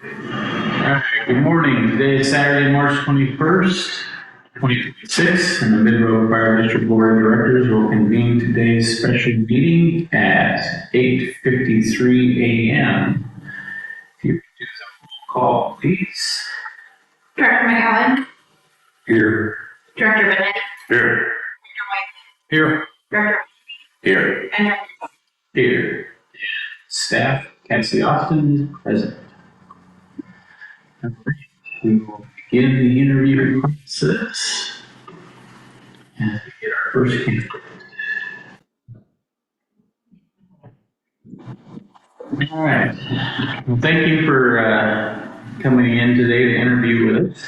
Alright, good morning. Today is Saturday, March 21st, 2026, and the Mid-Road Fire District Board of Directors will convene today's special meeting at 8:53 a.m. If you could do the roll call, please. Director McCollum. Here. Director Bennett. Here. Director White. Here. Director Here. and Director Here. Staff, Cassie Austin is present. All right, we will begin the interview process. And we get our first candidate. All right. Well, thank you for coming in today to interview with us.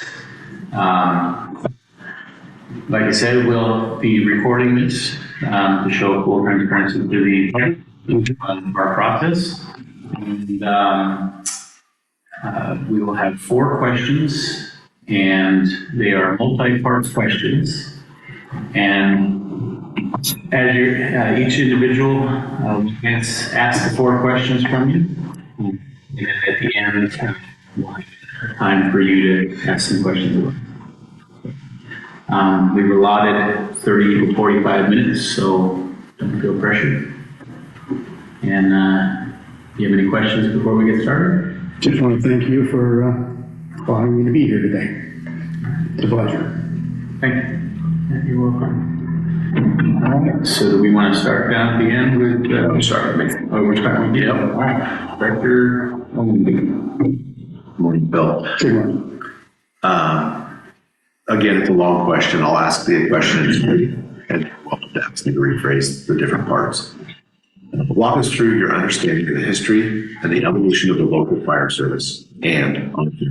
Like I said, we'll be recording this to show full transparency to the public of our process. And we will have 4 questions, and they are multi-part questions. And as each individual will ask the 4 questions from you, and then at the end, we'll have time for you to ask some questions. We were allotted 30 to 45 minutes, so don't feel pressured. And do you have any questions before we get started? Just want to thank you for allowing me to be here today. It's a pleasure. Thank you. Yeah, you're welcome. All right. So do we want to start down at the end with? We'll start with me. Oh, we're starting with you. All right. Director. Morning, Bill. Good morning. Again, it's a long question. I'll ask the question and you're welcome to ask me to rephrase the different parts. Walk us through your understanding of the history and the evolution of the local fire service and on the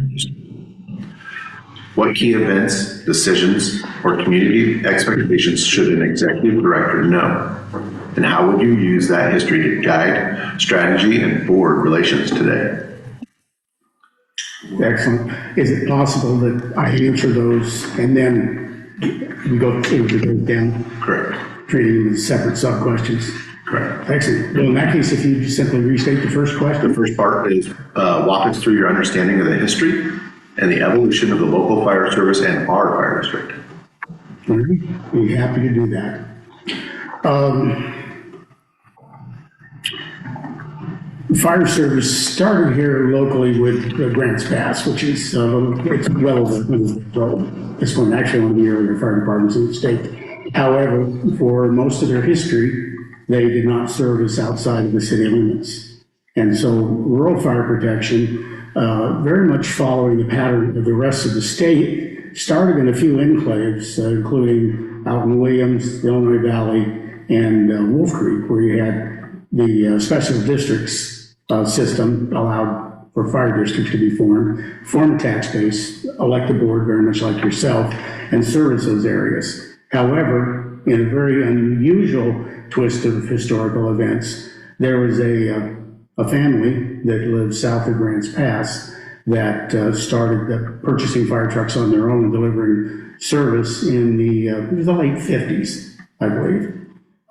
what key events, decisions, or community expectations should an executive director know? And how would you use that history to guide strategy and board relations today? Excellent. Is it possible that I answer those and then we go down? Correct. Treating them as separate sub-questions? Correct. Excellent. Well, in that case, if you just simply restate the first question. The first part is walk us through your understanding of the history and the evolution of the local fire service and our fire district. Be happy to do that. Fire service started here locally with Grants Pass, which is it's well over this one, actually one of the earlier fire departments in the state. However, for most of their history, they did not service outside of the city limits. And so rural fire protection, very much following the pattern of the rest of the state, started in a few enclaves, including out in Williams, the Illinois Valley, and Wolf Creek, where you had the special districts system allowed for fire districts to be form a tax base, elect a board very much like yourself, and service those areas. However, in a very unusual twist of historical events, there was a family that lived south of Grants Pass that started purchasing fire trucks on their own and delivering service in the late 50s, I believe.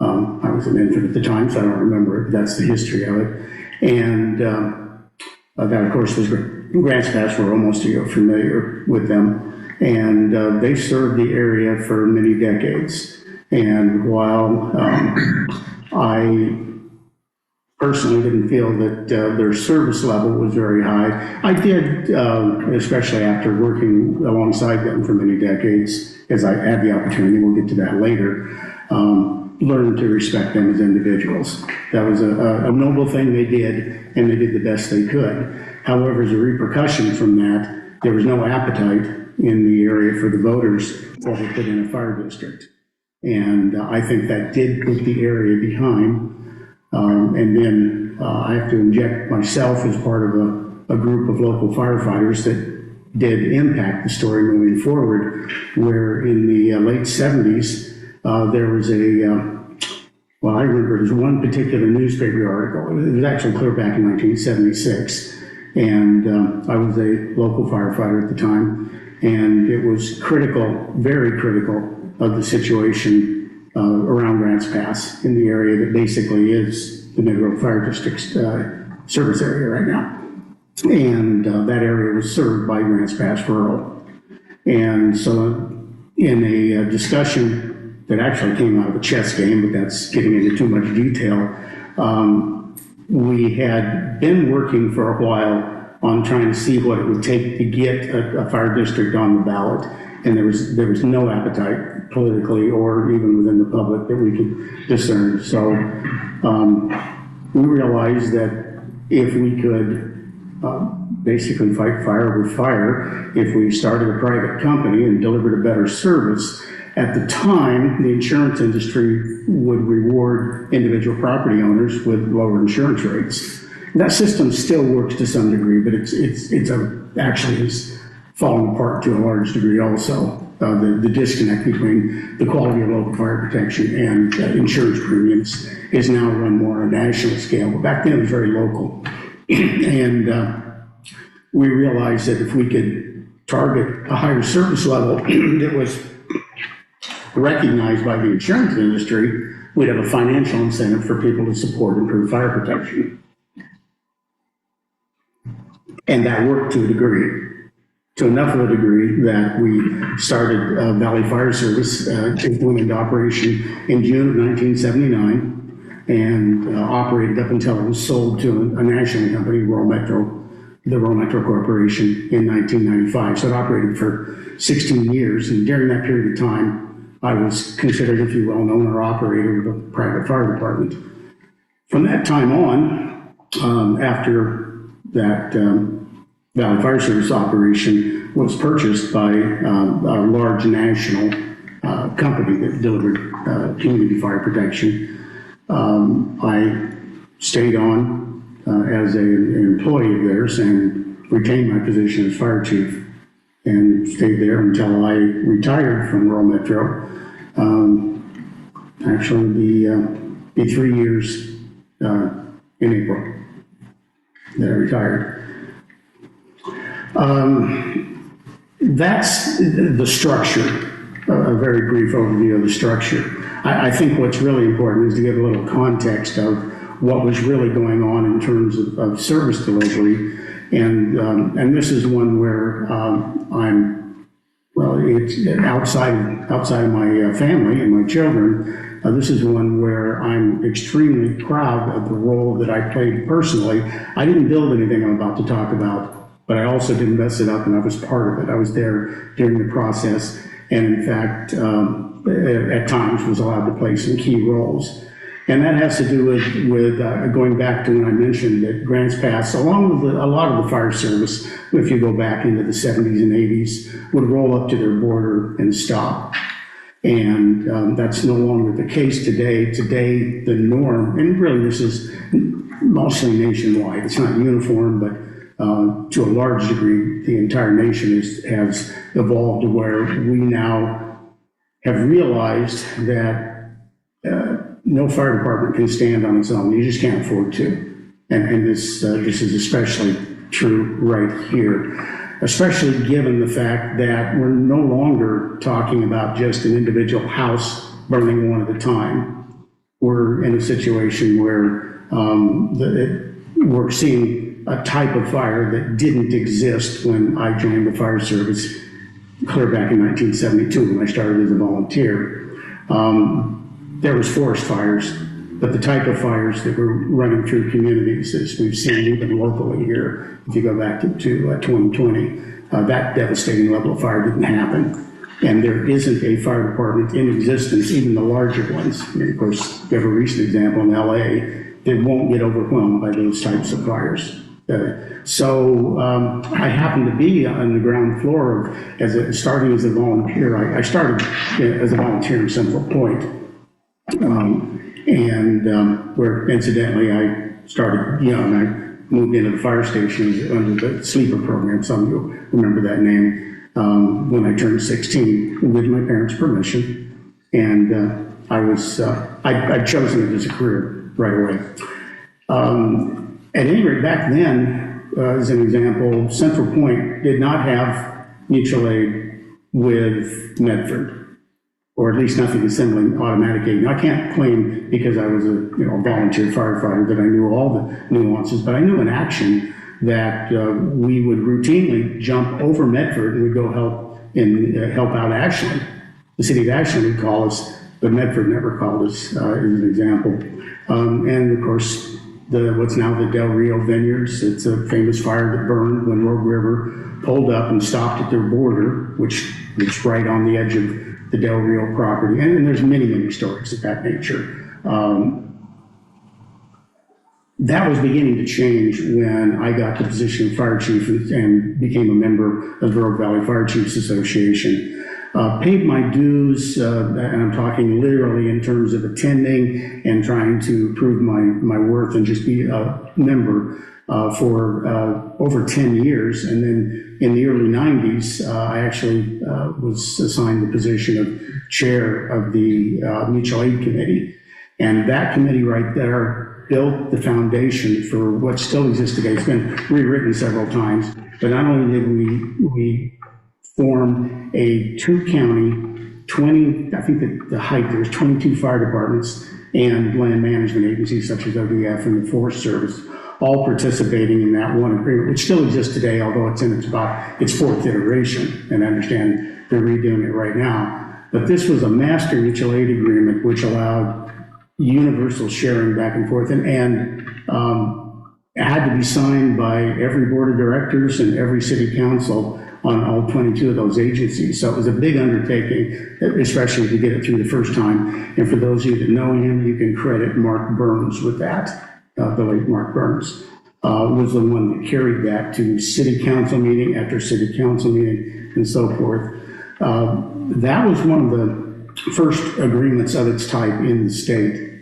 I was an infant at the time, so I don't remember it, but that's the history of it. And that, of course, was Grants Pass. We're almost familiar with them. And they served the area for many decades. And while I personally didn't feel that their service level was very high, I did, especially after working alongside them for many decades, as I had the opportunity, we'll get to that later, learn to respect them as individuals. That was a noble thing they did, and they did the best they could. However, as a repercussion from that, there was no appetite in the area for the voters that had put in a fire district. And I think that did put the area behind. And then I have to inject myself as part of a group of local firefighters that did impact the story moving forward, where in the late 70s, there was well, I remember there was one particular newspaper article. It was actually clear back in 1976. And I was a local firefighter at the time. And it was critical, very critical, of the situation around Grants Pass in the area that basically is the Mid-Road Fire District's service area right now. And that area was served by Grants Pass Rural. And so in a discussion that actually came out of a chess game, but that's getting into too much detail, we had been working for a while on trying to see what it would take to get a fire district on the ballot. And there was no appetite politically or even within the public that we could discern. So we realized that if we could basically fight fire with fire, if we started a private company and delivered a better service, at the time, the insurance industry would reward individual property owners with lower insurance rates. That system still works to some degree, but actually is falling apart to a large degree also. The disconnect between the quality of local fire protection and insurance premiums is now run more on a national scale, but back then it was very local. And we realized that if we could target a higher service level that was recognized by the insurance industry, we'd have a financial incentive for people to support improved fire protection. And that worked to a degree, to enough of a degree that we started Valley Fire Service, it went into operation in June of 1979 and operated up until it was sold to a national company, the Rural Metro Corporation, in 1995. So it operated for 16 years, and during that period of time, I was considered, if you will, an owner-operator of a private fire department. From that time on, after that Valley Fire Service operation was purchased by a large national company that delivered community fire protection, I stayed on as an employee of theirs and retained my position as fire chief and stayed there until I retired from Rural Metro. Actually, be 3 years in April that I retired. That's the structure, a very brief overview of the structure. I think what's really important is to give a little context of what was really going on in terms of service delivery. And this is one where it's outside of my family and my children. This is one where I'm extremely proud of the role that I played personally. I didn't build anything I'm about to talk about, but I also didn't mess it up, and I was part of it. I was there during the process, and in fact, at times was allowed to play some key roles. And that has to do with going back to when I mentioned that Grants Pass, along with a lot of the fire service, if you go back into the 70s and 80s, would roll up to their border and stop. And that's no longer the case today. Today, the norm, and really this is mostly nationwide, it's not uniform, but to a large degree, the entire nation has evolved to where we now have realized that no fire department can stand on its own. You just can't afford to. And this is especially true right here, especially given the fact that we're no longer talking about just an individual house burning one at a time. We're in a situation where we're seeing a type of fire that didn't exist when I joined the fire service clear back in 1972 when I started as a volunteer. There was forest fires, but the type of fires that were running through communities, as we've seen even locally here, if you go back to 2020, that devastating level of fire didn't happen. And there isn't a fire department in existence, even the larger ones. And of course, we have a recent example in LA that won't get overwhelmed by those types of fires. So I happened to be on the ground floor starting as a volunteer. I started as a volunteer in Central Point. Where incidentally I started young. I moved into the fire station under the sleeper program. Some of you remember that name. When I turned 16, with my parents' permission, and I'd chosen it as a career right away. At any rate, back then, as an example, Central Point did not have mutual aid with Medford, or at least nothing resembling automatic aid. Now, I can't claim because I was a volunteer firefighter that I knew all the nuances, but I knew in action that we would routinely jump over Medford and we'd go help out Ashland. The city of Ashland would call us, but Medford never called us, as an example. And of course, what's now the Del Rio Vineyards. It's a famous fire that burned when Rogue River pulled up and stopped at their border, which is right on the edge of the Del Rio property. And there's many, many stories of that nature. That was beginning to change when I got the position of fire chief and became a member of the Rogue Valley Fire Chiefs Association. Paid my dues, and I'm talking literally in terms of attending and trying to prove my worth and just be a member for over 10 years. And then in the early 90s, I actually was assigned the position of chair of the Mutual Aid Committee. And that committee right there built the foundation for what still exists today. It's been rewritten several times, but not only did we form a 2-county, 20, I think that the height, there's 22 fire departments and land management agencies such as ODF and the Forest Service, all participating in that one agreement, which still exists today, although it's in its fourth iteration, and I understand they're redoing it right now. But this was a master mutual aid agreement, which allowed universal sharing back and forth, and it had to be signed by every board of directors and every city council on all 22 of those agencies. So it was a big undertaking, especially to get it through the first time. And for those of you that know him, you can credit Mark Burns with that. The late Mark Burns was the one that carried that to city council meeting after city council meeting and so forth. That was one of the first agreements of its type in the state.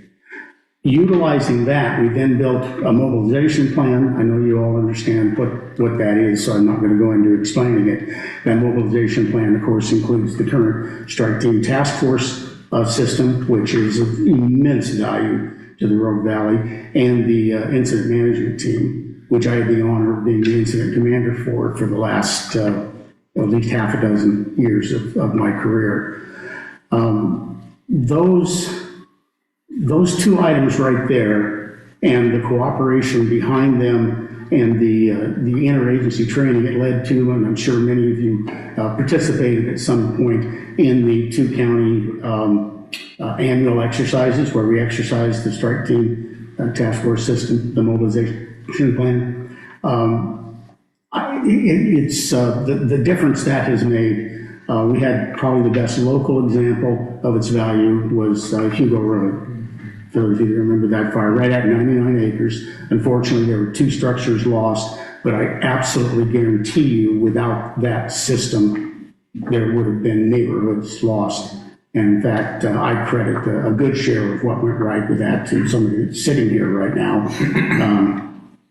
Utilizing that, we then built a mobilization plan. I know you all understand what that is, so I'm not going to go into explaining it. That mobilization plan, of course, includes the current Strike Team Task Force system, which is of immense value to the Rogue Valley, and the incident management team, which I had the honor of being the incident commander for the last at least half a dozen years of my career. Those two items right there and the cooperation behind them and the interagency training it led to, and I'm sure many of you participated at some point in the 2-county annual exercises where we exercised the Strike Team Task Force system, the mobilization plan. It's the difference that has made. We had probably the best local example of its value was Hugo Road. So if you remember that fire, right at 99 acres. Unfortunately, there were 2 structures lost, but I absolutely guarantee you without that system, there would have been neighborhoods lost. And in fact, I credit a good share of what went right with that to somebody that's sitting here right now.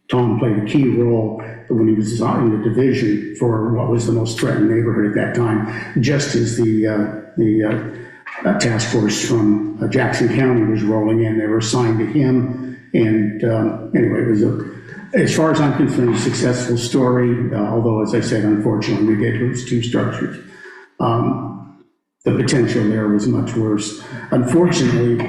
Tom played a key role when he was designing the division for what was the most threatened neighborhood at that time, just as the task force from Jackson County was rolling in. They were assigned to him, and anyway, it was as far as I'm concerned, a successful story, although, as I said, unfortunately, we did lose 2 structures. The potential there was much worse. Unfortunately,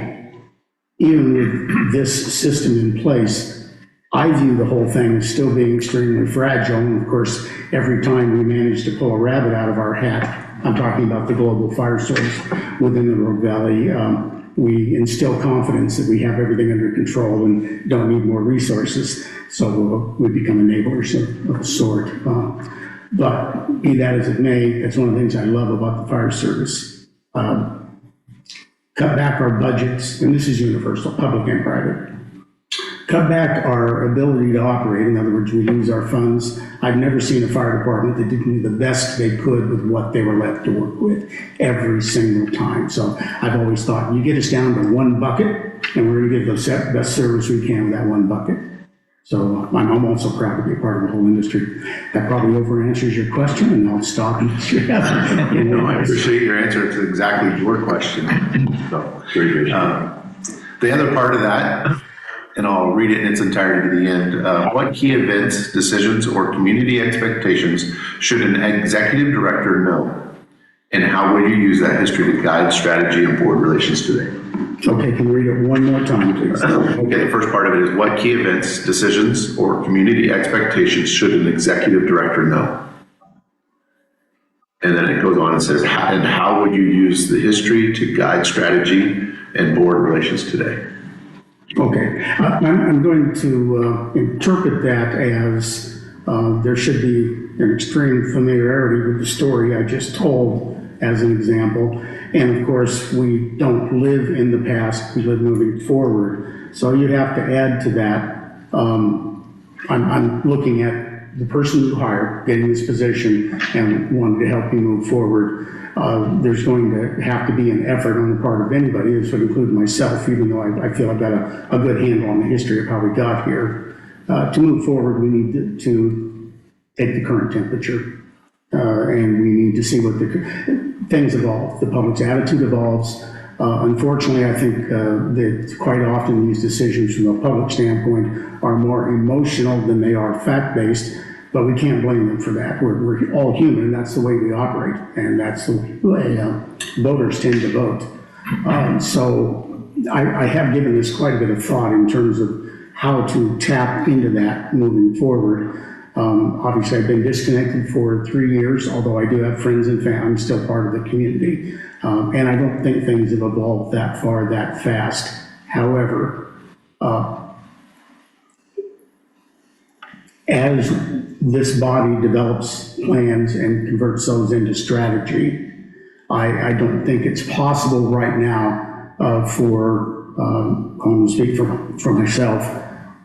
even with this system in place, I view the whole thing as still being extremely fragile. And of course, every time we manage to pull a rabbit out of our hat, I'm talking about the global fire source within the Rogue Valley, we instill confidence that we have everything under control and don't need more resources. So we become enablers of a sort. But be that as it may, that's one of the things I love about the fire service. Cut back our budgets, and this is universal, public and private. Cut back our ability to operate. In other words, we lose our funds. I've never seen a fire department that didn't do the best they could with what they were left to work with every single time. So I've always thought, you get us down to 1 bucket, and we're going to give the best service we can with that 1 bucket. So I'm also proud to be a part of the whole industry. That probably over answers your question, and I'll stop and let you have it. No, I appreciate your answer to exactly your question. So, very good. The other part of that, and I'll read it in its entirety to the end. What key events, decisions, or community expectations should an executive director know? And how will you use that history to guide strategy and board relations today? Okay, can you read it one more time, please? Okay, the first part of it is what key events, decisions, or community expectations should an executive director know? And then it goes on and says, how would you use the history to guide strategy and board relations today? Okay, I'm going to interpret that as there should be an extreme familiarity with the story I just told as an example. And of course, we don't live in the past, we live moving forward. So you'd have to add to that. I'm looking at the person you hire, getting this position, and wanting to help you move forward. There's going to have to be an effort on the part of anybody, this would include myself, even though I feel I've got a good handle on the history of how we got here. To move forward, we need to take the current temperature, and we need to see what things evolve. The public's attitude evolves. Unfortunately, I think that quite often these decisions from a public standpoint are more emotional than they are fact-based, but we can't blame them for that. We're all human, that's the way we operate, and that's the way voters tend to vote. So I have given this quite a bit of thought in terms of how to tap into that moving forward. Obviously, I've been disconnected for 3 years, although I do have friends and family. I'm still part of the community. And I don't think things have evolved that far, that fast. However, as this body develops plans and converts those into strategy, I don't think it's possible right now for, I'm going to speak for myself,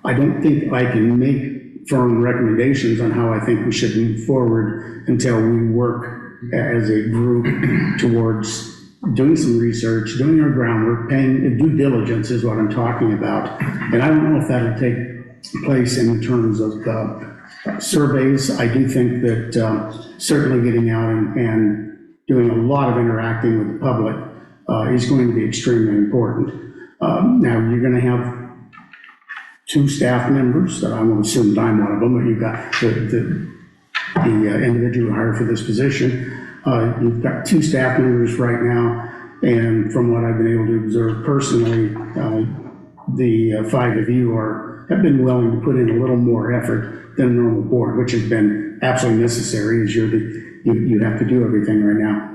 I don't think I can make firm recommendations on how I think we should move forward until we work as a group towards doing some research, doing our groundwork, paying due diligence is what I'm talking about. And I don't know if that'll take place in terms of surveys. I do think that certainly getting out and doing a lot of interacting with the public is going to be extremely important. Now, you're going to have 2 staff members, that I won't assume that I'm one of them, but you've got the individual hired for this position. You've got 2 staff members right now, and from what I've been able to observe personally, the 5 of you have been willing to put in a little more effort than a normal board, which has been absolutely necessary, as you have to do everything right now.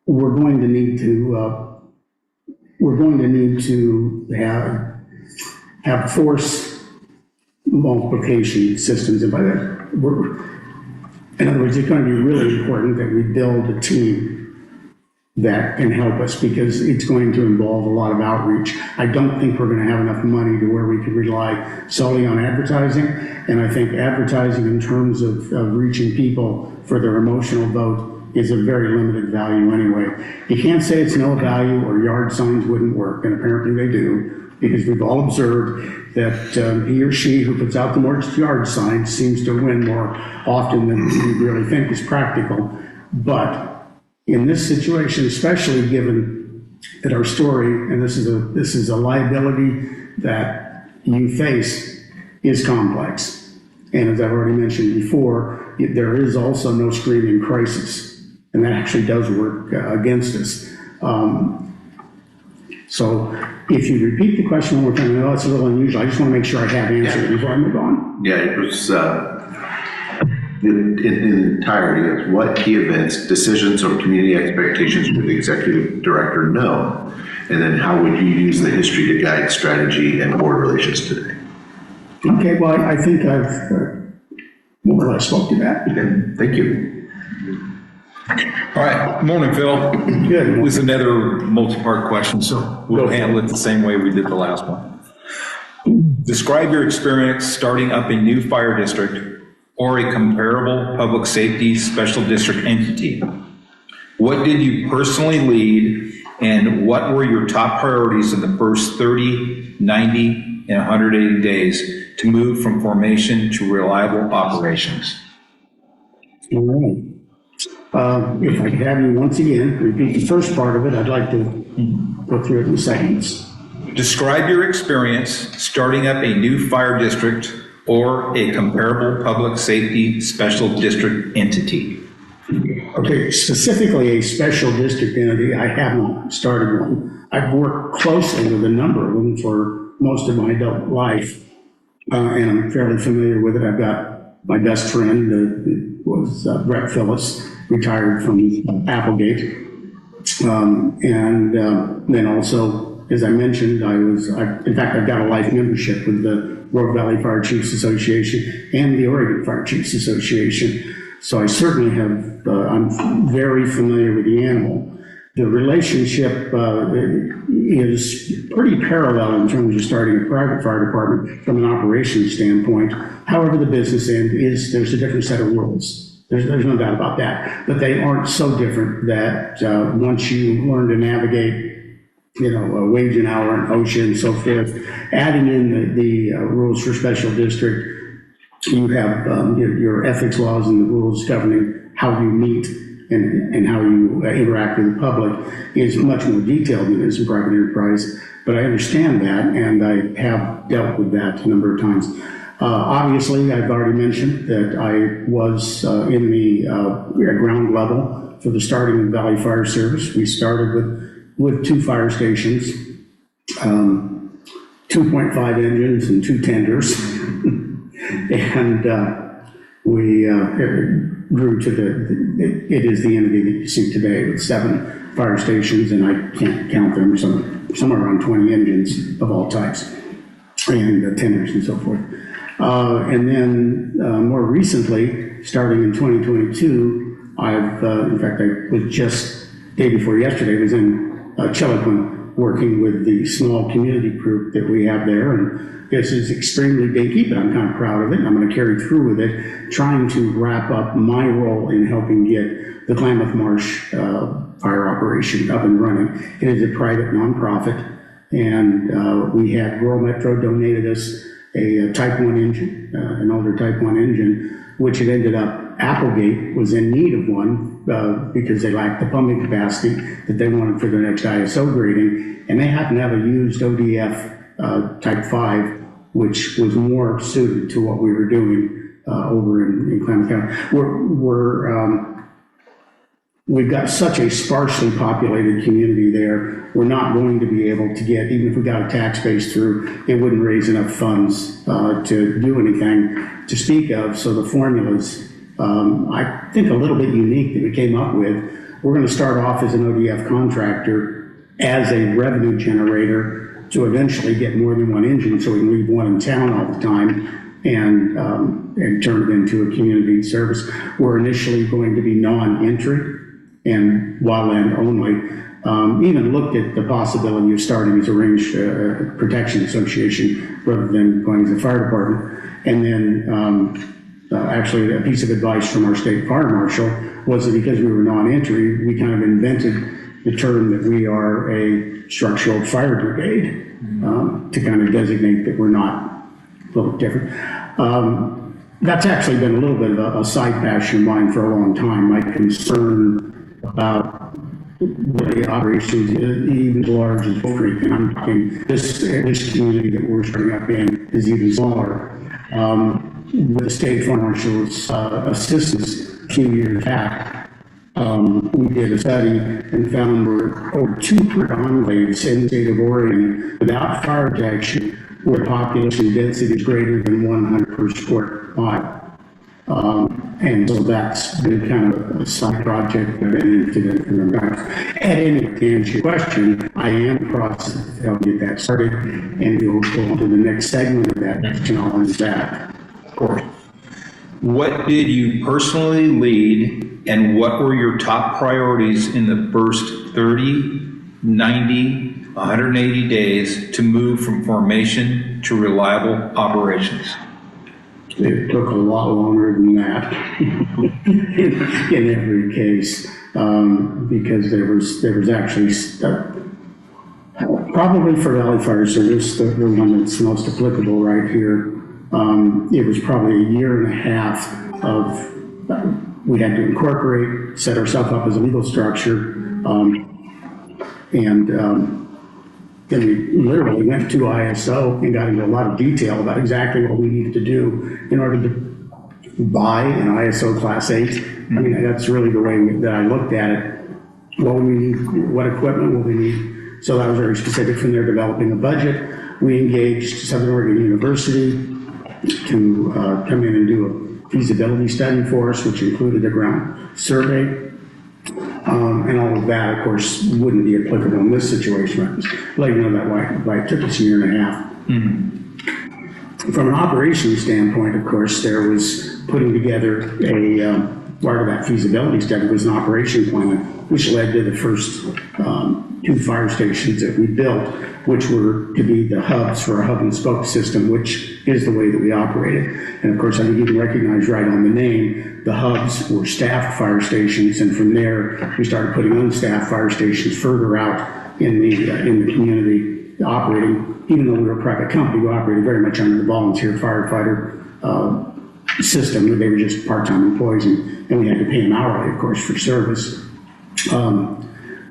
We're going to need to have force multiplication systems, and by that, in other words, it's going to be really important that we build a team that can help us, because it's going to involve a lot of outreach. I don't think we're going to have enough money to where we can rely solely on advertising, and I think advertising in terms of reaching people for their emotional vote is a very limited value anyway. You can't say it's no value or yard signs wouldn't work, and apparently they do, because we've all observed that he or she who puts out the most yard signs seems to win more often than we really think is practical. But in this situation, especially given that our story, and this is a liability that you face, is complex. And as I've already mentioned before, there is also no screaming crisis, and that actually does work against us. So if you repeat the question one more time, I know it's a little unusual, I just want to make sure I have answered it before I move on. Yeah, it was in entirety of what key events, decisions, or community expectations would the executive director know? And then how would you use the history to guide strategy and board relations today? Okay, well, I think I've more or less spoke to that. Okay, thank you. All right, morning, Phil. Good. With another multi-part question, so we'll handle it the same way we did the last one. Describe your experience starting up a new fire district or a comparable public safety special district entity. What did you personally lead, and what were your top priorities in the first 30, 90, and 180 days to move from formation to reliable operations? All right. If I could have you once again repeat the first part of it, I'd like to go through it in segments. Describe your experience starting up a new fire district or a comparable public safety special district entity. Okay, specifically a special district entity, I haven't started one. I've worked closely with a number of them for most of my adult life, and I'm fairly familiar with it. I've got my best friend was Brett Phillips, retired from Applegate. Then also, as I mentioned, in fact, I've got a life membership with the Rogue Valley Fire Chiefs Association and the Oregon Fire Chiefs Association. So I certainly have, I'm very familiar with the animal. The relationship is pretty parallel in terms of starting a private fire department from an operations standpoint. However, the business end there's a different set of rules. There's no doubt about that. But they aren't so different that once you learn to navigate, a wage an hour and OSHA and so forth, adding in the rules for special district, you have your ethics laws and the rules governing how you meet and how you interact with the public is much more detailed than it is in private enterprise. But I understand that, and I have dealt with that a number of times. Obviously, I've already mentioned that I was in the ground level for the starting of Valley Fire Service. We started with 2 fire stations, 2.5 engines and 2 tenders. And we grew to it is the entity that you see today with 7 fire stations, and I can't count them, somewhere around 20 engines of all types, and tenders and so forth. And then more recently, starting in 2022, in fact, I was just, day before yesterday, was in Chiloquin, working with the small community group that we have there, and this is extremely dinky, but I'm kind of proud of it. I'm going to carry through with it, trying to wrap up my role in helping get the Klamath Marsh fire operation up and running. It is a private nonprofit, and we had Rural Metro donated us a Type 1 engine, an older Type 1 engine, which it ended up, Applegate was in need of one because they lacked the pumping capacity that they wanted for their next ISO grading, and they happened to have a used ODF Type 5, which was more suited to what we were doing over in Klamath County. We've got such a sparsely populated community there, we're not going to be able to get, even if we got a tax base through, it wouldn't raise enough funds to do anything to speak of. So the formulas, I think a little bit unique that we came up with. We're going to start off as an ODF contractor as a revenue generator to eventually get more than 1 engine so we can leave one in town all the time and turn it into a community service. We're initially going to be non-entry and wildland only. Even looked at the possibility of starting as a range protection association rather than going as a fire department. And then actually a piece of advice from our state fire marshal was that because we were non-entry, we kind of invented the term that we are a structural fire brigade to kind of designate that we're not a little different. That's actually been a little bit of a side passion of mine for a long time. My concern about the operations even as large as Bull Creek, and I'm talking this community that we're starting up in is even smaller. With the state fire marshal's assistance a few years back, we did a study and found we're over 200 enclaves in the state of Oregon without fire protection where population density is greater than 100 per square mile. And so that's been kind of a side project of an incident. At any rate, to answer your question, I am in the process of helping get that started, and we'll go on to the next segment of that question on that. Of course. What did you personally lead, and what were your top priorities in the first 30, 90, 180 days to move from formation to reliable operations? It took a lot longer than that in every case, because there was actually probably for Valley Fire Service, the one that's most applicable right here. It was probably a year and a half of we had to incorporate, set ourselves up as a legal structure, then we literally went to ISO and got into a lot of detail about exactly what we needed to do in order to buy an ISO Class 8. I mean, that's really the way that I looked at it. What we need, what equipment will we need? So that was very specific. From there, developing a budget. We engaged Southern Oregon University to come in and do a feasibility study for us, which included a ground survey. And all of that, of course, wouldn't be applicable in this situation. I was letting you know that why it took us a year and a half. From an operations standpoint, of course, there was putting together part of that feasibility study was an operation plan, which led to the first 2 fire stations that we built, which were to be the hubs for a hub and spoke system, which is the way that we operated. And of course, I think you can recognize right on the name, the hubs were staffed fire stations, and from there, we started putting unstaffed fire stations further out in the community operating. Even though we were a private company, we operated very much under the volunteer firefighter system. They were just part-time employees, and we had to pay them hourly, of course, for service.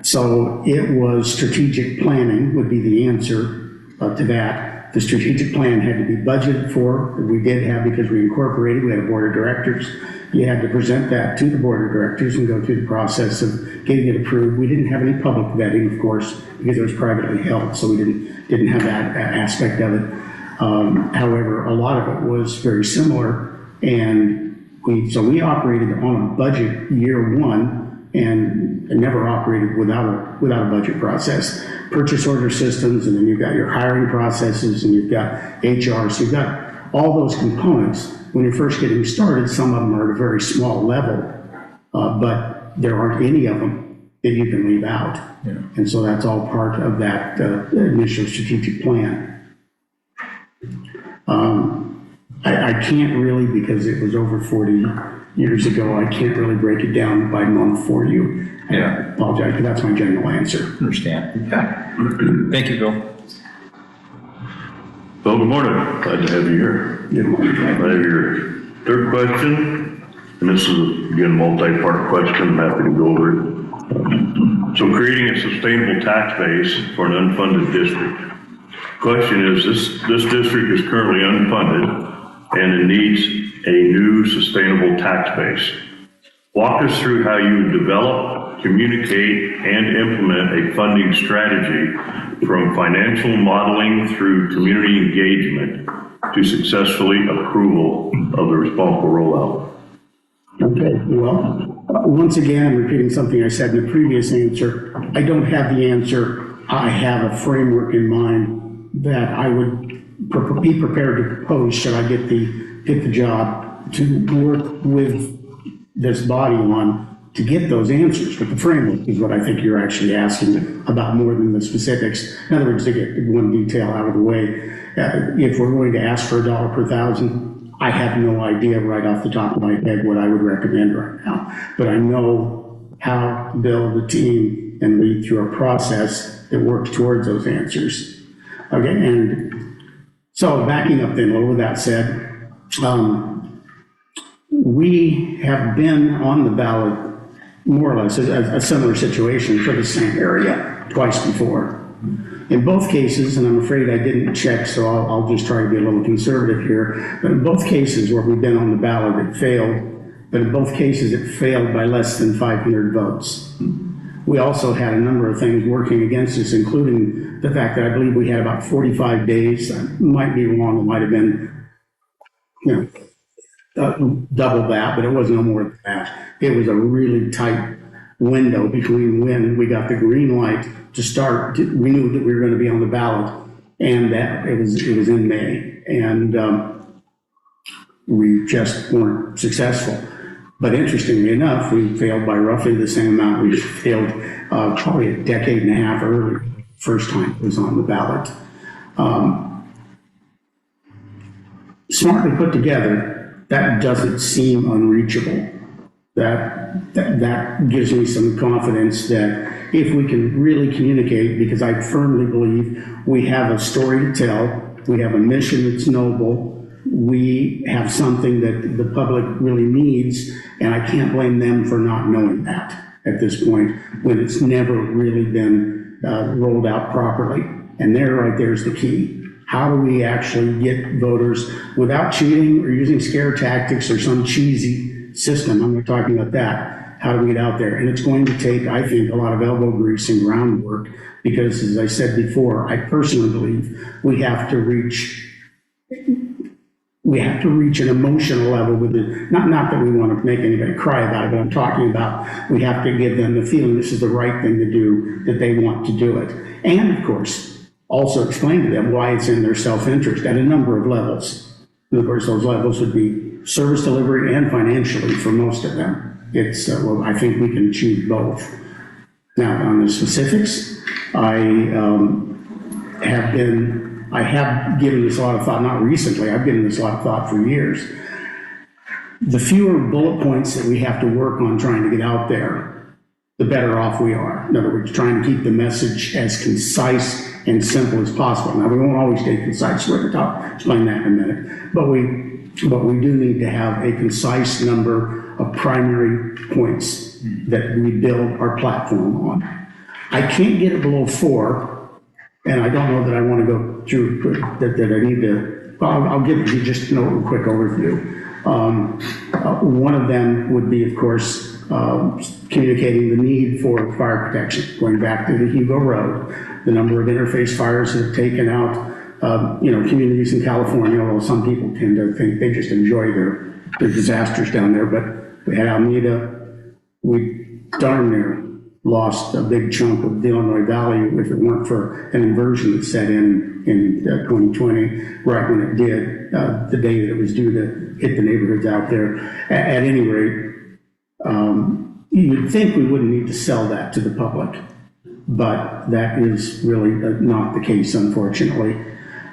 So it was strategic planning would be the answer to that. The strategic plan had to be budgeted for. We did have, because we incorporated, we had a board of directors. You had to present that to the board of directors and go through the process of getting it approved. We didn't have any public vetting, of course, because it was privately held, so we didn't have that aspect of it. However, a lot of it was very similar, and we operated on a budget year one, and never operated without a budget process. Purchase order systems, and then you've got your hiring processes, and you've got HR, so you've got all those components. When you're first getting started, some of them are at a very small level, but there aren't any of them that you can leave out. Yeah. And so that's all part of that initial strategic plan. I can't really, because it was over 40 years ago, I can't really break it down by month for you. Yeah. I apologize, but that's my general answer. Understand. Yeah. Thank you, Bill. Well, good morning. Glad to have you here. Good morning. I have your third question, and this is, again, multi-part question. I'm happy to go over it. So creating a sustainable tax base for an unfunded district. Question is, this district is currently unfunded, and it needs a new sustainable tax base. Walk us through how you would develop, communicate, and implement a funding strategy from financial modeling through community engagement to successfully approval of the responsible rollout. Okay, well, once again, I'm repeating something I said in the previous answer. I don't have the answer. I have a framework in mind that I would be prepared to propose should I get the job to work with this body on to get those answers. But the framework is what I think you're actually asking about more than the specifics. In other words, to get one detail out of the way, if we're going to ask for $1 per thousand, I have no idea right off the top of my head what I would recommend right now. But I know how to build a team and lead through a process that works towards those answers. Okay, and so backing up then, well, with that said, we have been on the ballot more or less a similar situation for the same area twice before. In both cases, and I'm afraid I didn't check, so I'll just try to be a little conservative here, but in both cases where we've been on the ballot, it failed, but in both cases it failed by less than 500 votes. We also had a number of things working against us, including the fact that I believe we had about 45 days. I might be wrong, it might have been, double that, but it was no more than that. It was a really tight window between when we got the green light to start. We knew that we were going to be on the ballot, and that it was in May, and we just weren't successful. But interestingly enough, we failed by roughly the same amount we failed probably a decade and a half earlier, first time it was on the ballot. Smartly put together, that doesn't seem unreachable. That gives me some confidence that if we can really communicate, because I firmly believe we have a story to tell, we have a mission that's noble, we have something that the public really needs, and I can't blame them for not knowing that at this point when it's never really been rolled out properly. And right there's the key. How do we actually get voters without cheating or using scare tactics or some cheesy system? I'm not talking about that. How do we get out there? And it's going to take, I think, a lot of elbow grease and groundwork because, as I said before, I personally believe we have to reach an emotional level with it. Not that we want to make anybody cry about it, but I'm talking about we have to give them the feeling this is the right thing to do, that they want to do it. And of course, also explain to them why it's in their self-interest at a number of levels. And of course, those levels would be service delivery and financially for most of them. It's, well, I think we can achieve both. Now, on the specifics, I have given this a lot of thought, not recently, I've given this a lot of thought for years. The fewer bullet points that we have to work on trying to get out there, the better off we are. In other words, trying to keep the message as concise and simple as possible. Now, we won't always stay concise, we're going to explain that in a minute, but we do need to have a concise number of primary points that we build our platform on. I can't get it below 4, and I don't know that I want to go through, that I need to, well, I'll give you just a quick overview. One of them would be, of course, communicating the need for fire protection, going back to the Hugo Road, the number of interface fires that have taken out, communities in California, although some people tend to think they just enjoy their disasters down there, but we had Alameda, we darn near lost a big chunk of the Illinois Valley if it weren't for an inversion that set in 2020, right when it did, the day that it was due to hit the neighborhoods out there. At any rate, you'd think we wouldn't need to sell that to the public, but that is really not the case, unfortunately.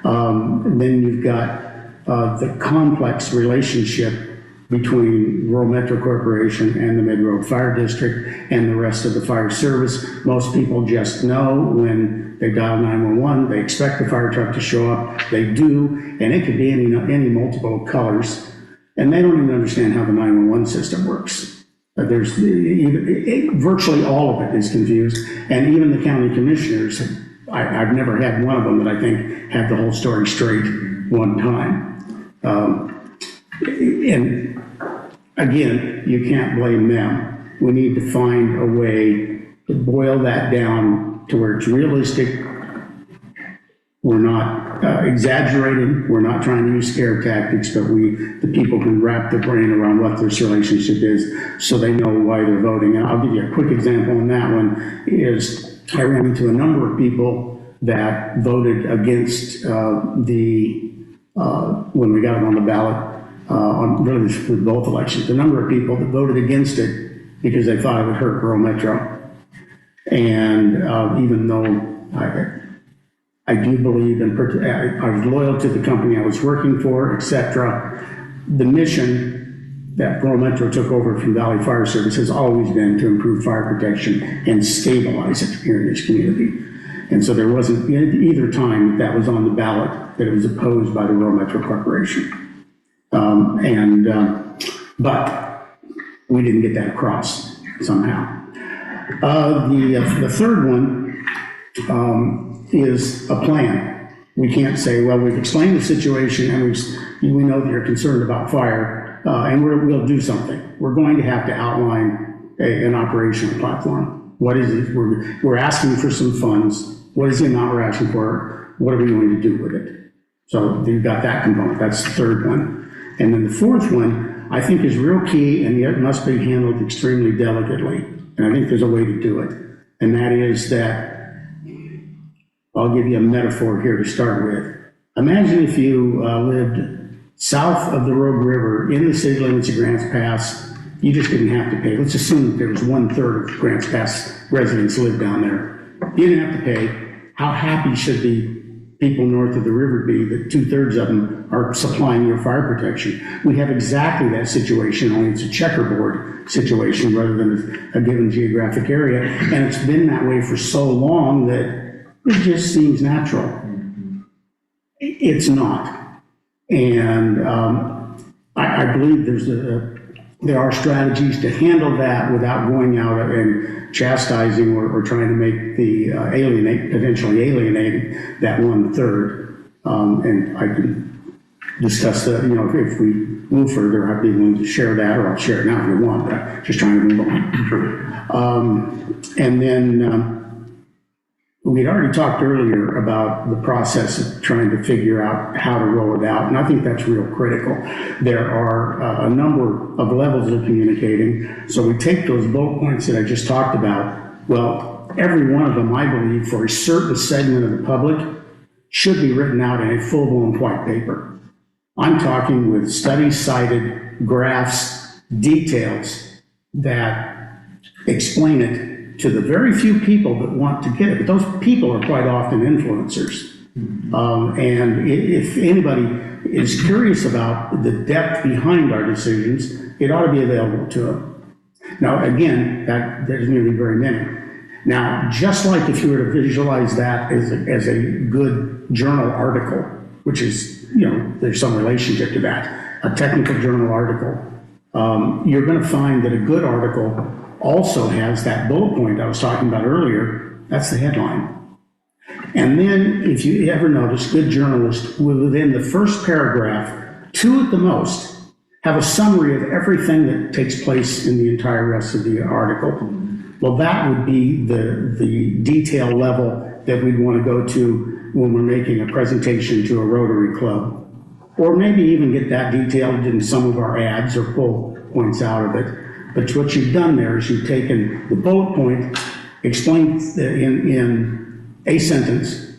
And then you've got the complex relationship between Rural Metro Corporation and the Mid-Road Fire District and the rest of the fire service. Most people just know when they dial 911, they expect the fire truck to show up. They do, and it could be any multiple colors, and they don't even understand how the 911 system works. There's virtually all of it is confused, and even the county commissioners, I've never had one of them that I think had the whole story straight one time. And again, you can't blame them. We need to find a way to boil that down to where it's realistic. We're not exaggerating. We're not trying to use scare tactics, but the people can wrap their brain around what this relationship is so they know why they're voting. And I'll give you a quick example on that one is I ran into a number of people that voted against when we got it on the ballot, on really for both elections, the number of people that voted against it because they thought it would hurt rural metro. And even though I do believe I was loyal to the company I was working for, etc., the mission that rural metro took over from Valley Fire Service has always been to improve fire protection and stabilize it here in this community. And so there wasn't either time that was on the ballot that it was opposed by the Rural Metro Corporation. But we didn't get that across somehow. The third one is a plan. We can't say, well, we've explained the situation and we know that you're concerned about fire, and we'll do something. We're going to have to outline an operational platform. What is it? We're asking for some funds. What is the amount we're asking for? What are we going to do with it? So you've got that component. That's the third one. And then the fourth one, I think, is real key, and yet must be handled extremely delicately. And I think there's a way to do it. And that is that, I'll give you a metaphor here to start with. Imagine if you lived south of the Rogue River in the city limits of Grants Pass. You just didn't have to pay. Let's assume that there was 1/3 of Grants Pass residents lived down there. You didn't have to pay. How happy should the people north of the river be that 2/3 of them are supplying your fire protection? We have exactly that situation, only it's a checkerboard situation rather than a given geographic area. And it's been that way for so long that it just seems natural. It's not. And I believe there are strategies to handle that without going out and chastising or trying to make potentially alienating that 1/3. And I can discuss that, if we move further, I'd be willing to share that, or I'll share it now if you want, but I'm just trying to move on. And then we'd already talked earlier about the process of trying to figure out how to roll it out, and I think that's real critical. There are a number of levels of communicating, so we take those bullet points that I just talked about. Well, every one of them, I believe, for a certain segment of the public, should be written out in a full-blown white paper. I'm talking with studies cited, graphs, details that explain it to the very few people that want to get it. But those people are quite often influencers. And if anybody is curious about the depth behind our decisions, it ought to be available to them. Now, again, there's going to be very many. Now, just like if you were to visualize that as a good journal article, which is, there's some relationship to that, a technical journal article, you're going to find that a good article also has that bullet point I was talking about earlier. That's the headline. And then, if you ever notice, good journalists will, within the first paragraph, 2 at the most, have a summary of everything that takes place in the entire rest of the article. Well, that would be the detail level that we'd want to go to when we're making a presentation to a Rotary Club. Or maybe even get that detailed in some of our ads or pull points out of it. But what you've done there is you've taken the bullet point, explained in a sentence,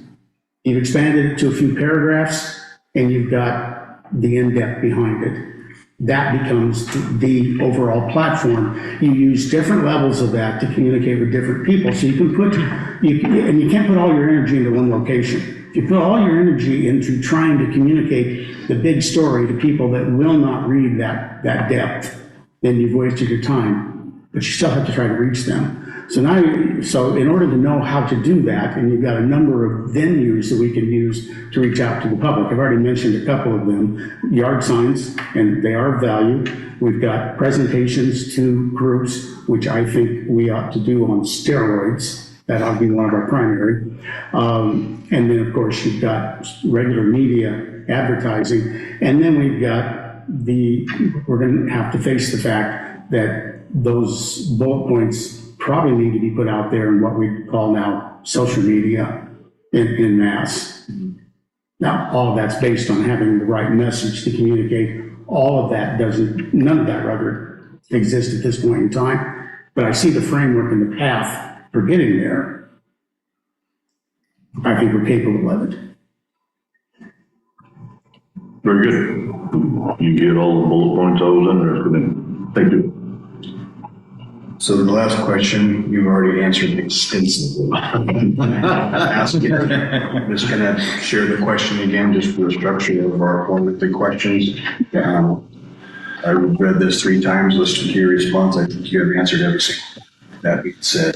you've expanded it to a few paragraphs, and you've got the in-depth behind it. That becomes the overall platform. You use different levels of that to communicate with different people. So you can and you can't put all your energy into one location. If you put all your energy into trying to communicate the big story to people that will not read that depth, then you've wasted your time, but you still have to try to reach them. So in order to know how to do that, and you've got a number of venues that we can use to reach out to the public. I've already mentioned a couple of them. Yard signs, and they are of value. We've got presentations to groups, which I think we ought to do on steroids. That ought to be one of our primary. And then, of course, you've got regular media advertising. And then we've got we're going to have to face the fact that those bullet points probably need to be put out there in what we call now social media in mass. Now, all of that's based on having the right message to communicate. All of that none of that rather exists at this point in time, but I see the framework and the path for getting there. I think we're capable of it. Very good. You get all the bullet points I was interested in. Thank you. So the last question, you've already answered extensively. I'm just going to share the question again, just for the structure of our formative questions. I read this 3 times, listened to your response. I think you have answered every single one. That being said,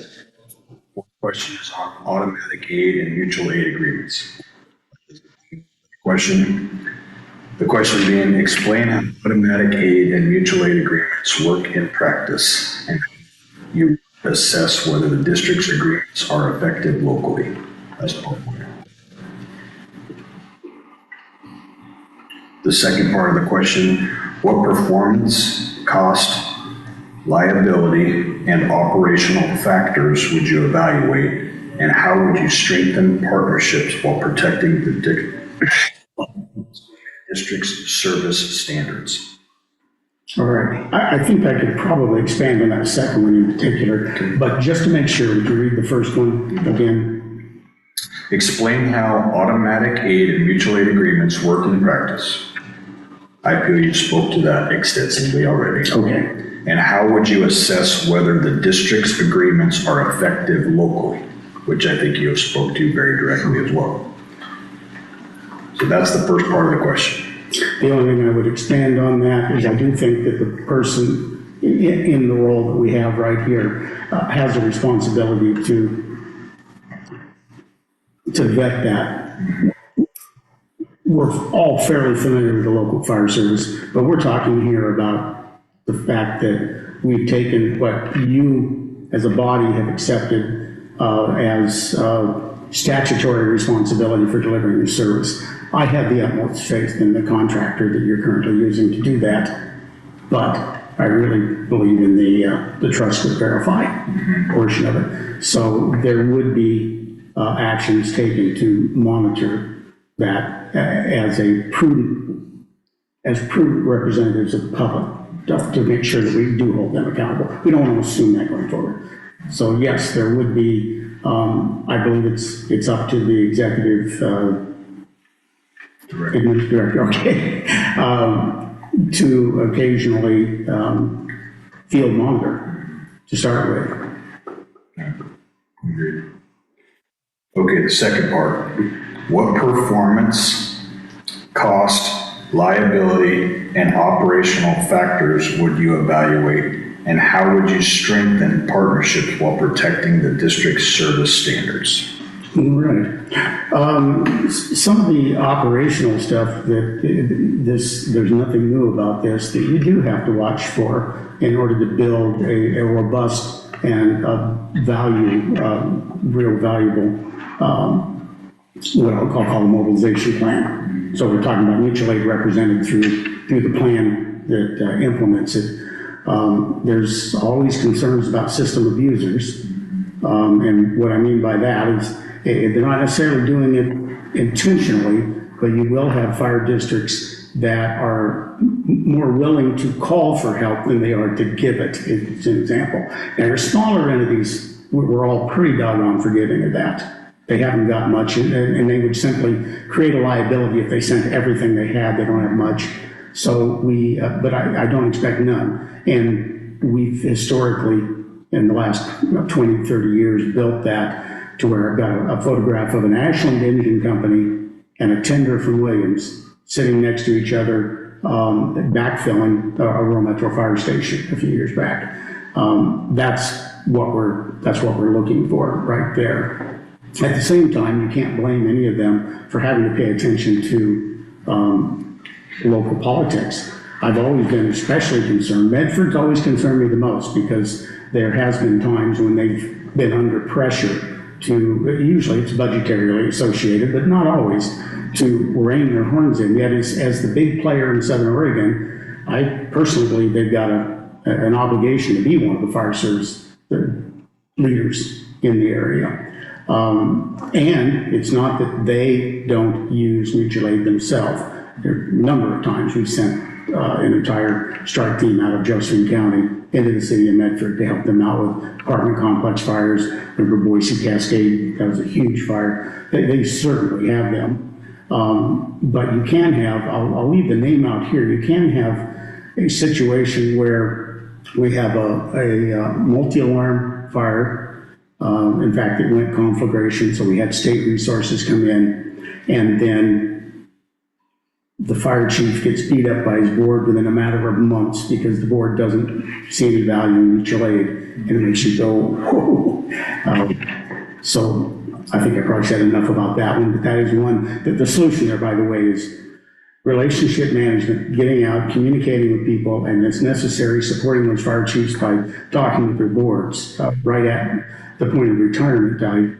the question is on automatic aid and mutual aid agreements. The question being, explain how automatic aid and mutual aid agreements work in practice, and you assess whether the district's agreements are effective locally. That's part one. The second part of the question, what performance, cost, liability, and operational factors would you evaluate, and how would you strengthen partnerships while protecting the district's service standards? All right. I think I could probably expand on that second one in particular, but just to make sure, would you read the first one again? Explain how automatic aid and mutual aid agreements work in practice. I feel you spoke to that extensively already. Okay. And how would you assess whether the district's agreements are effective locally, which I think you have spoke to very directly as well. So that's the first part of the question. The only thing I would expand on that is I do think that the person in the role that we have right here has a responsibility to vet that. We're all fairly familiar with the local fire service, but we're talking here about the fact that we've taken what you as a body have accepted as statutory responsibility for delivering your service. I have the utmost faith in the contractor that you're currently using to do that, but I really believe in the trust but verify portion of it. So there would be actions taken to monitor that as prudent representatives of the public to make sure that we do hold them accountable. We don't want to assume that going forward. So yes, there would be, I believe it's up to the executive director, okay, to occasionally field monitor to start with. Okay, the second part. What performance, cost, liability, and operational factors would you evaluate? And how would you strengthen partnerships while protecting the district's service standards? Right. Some of the operational stuff there's nothing new about this that you do have to watch for in order to build a robust and real valuable, what I'll call a mobilization plan. So we're talking about mutual aid represented through the plan that implements it. There's always concerns about system abusers. And what I mean by that is they're not necessarily doing it intentionally, but you will have fire districts that are more willing to call for help than they are to give it. It's an example. And our smaller entities, we're all pretty doggone forgiving of that. They haven't got much, and they would simply create a liability if they sent everything they had. They don't have much. So but I don't expect none. And we've historically, in the last 20, 30 years, built that to where I've got a photograph of an Ashland engine company and a tender from Williams sitting next to each other, backfilling a rural metro fire station a few years back. That's what we're looking for right there. At the same time, you can't blame any of them for having to pay attention to local politics. I've always been especially concerned. Medford's always concerned me the most because there has been times when they've been under pressure usually it's budgetarily associated, but not always, to rein their horns in. Yet as the big player in Southern Oregon, I personally believe they've got an obligation to be one of the fire service leaders in the area. And it's not that they don't use mutual aid themselves. There are a number of times we've sent an entire strike team out of Josephine County into the city of Medford to help them out with apartment complex fires. Remember Boise Cascade, that was a huge fire. They certainly have them. But you can have, I'll leave the name out here, you can have a situation where we have a multi-alarm fire. In fact, it went conflagration, so we had state resources come in, and then the fire chief gets beat up by his board within a matter of months because the board doesn't see any value in mutual aid, and it makes you go, whoa. So I think I probably said enough about that one, but that is one. The solution there, by the way, is relationship management, getting out, communicating with people, and it's necessary supporting those fire chiefs by talking with their boards. Right at the point of retirement, I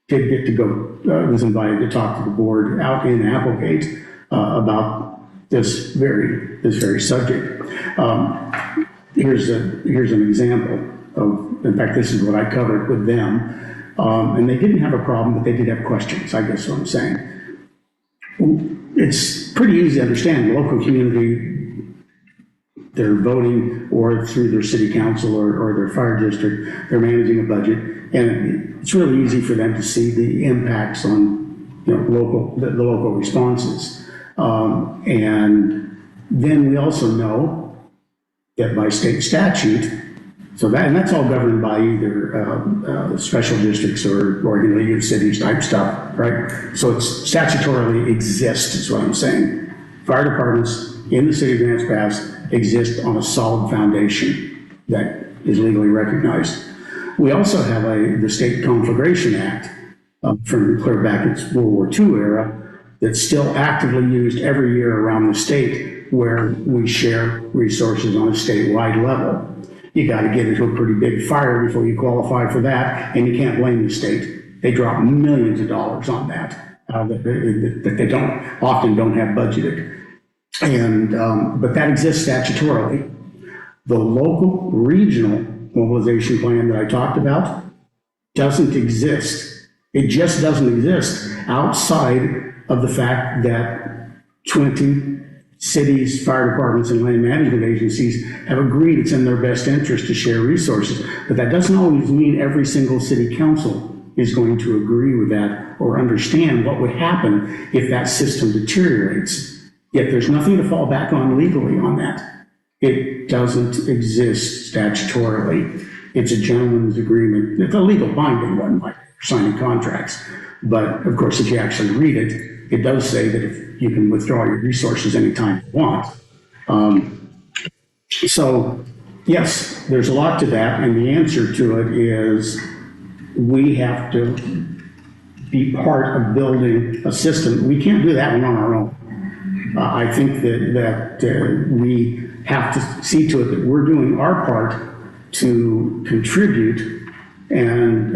did get to go, was invited to talk to the board out in Applegate about this very subject. Here's an example of, in fact, this is what I covered with them. And they didn't have a problem, but they did have questions, I guess what I'm saying. It's pretty easy to understand. The local community, they're voting or through their city council or their fire district, they're managing a budget. And it's really easy for them to see the impacts on the local responses. And then we also know that by state statute, and that's all governed by either special districts or Oregon League of Cities type stuff, right? So it's statutorily exists, is what I'm saying. Fire departments in the city of Grants Pass exist on a solid foundation that is legally recognized. We also have the State Conflagration Act from clear back its World War II era that's still actively used every year around the state, where we share resources on a statewide level. You got to get into a pretty big fire before you qualify for that, and you can't blame the state. They drop millions of dollars on that. that they often don't have budgeted. And, but that exists statutorily. The local regional mobilization plan that I talked about doesn't exist. It just doesn't exist outside of the fact that 20 cities, fire departments, and land management agencies have agreed it's in their best interest to share resources. But that doesn't always mean every single city council is going to agree with that or understand what would happen if that system deteriorates. Yet there's nothing to fall back on legally on that. It doesn't exist statutorily. It's a gentleman's agreement. It's a legal binding one, like signing contracts. But of course, if you actually read it, it does say that if you can withdraw your resources anytime you want. So yes, there's a lot to that. And the answer to it is we have to be part of building a system. We can't do that one on our own. I think that we have to see to it that we're doing our part to contribute and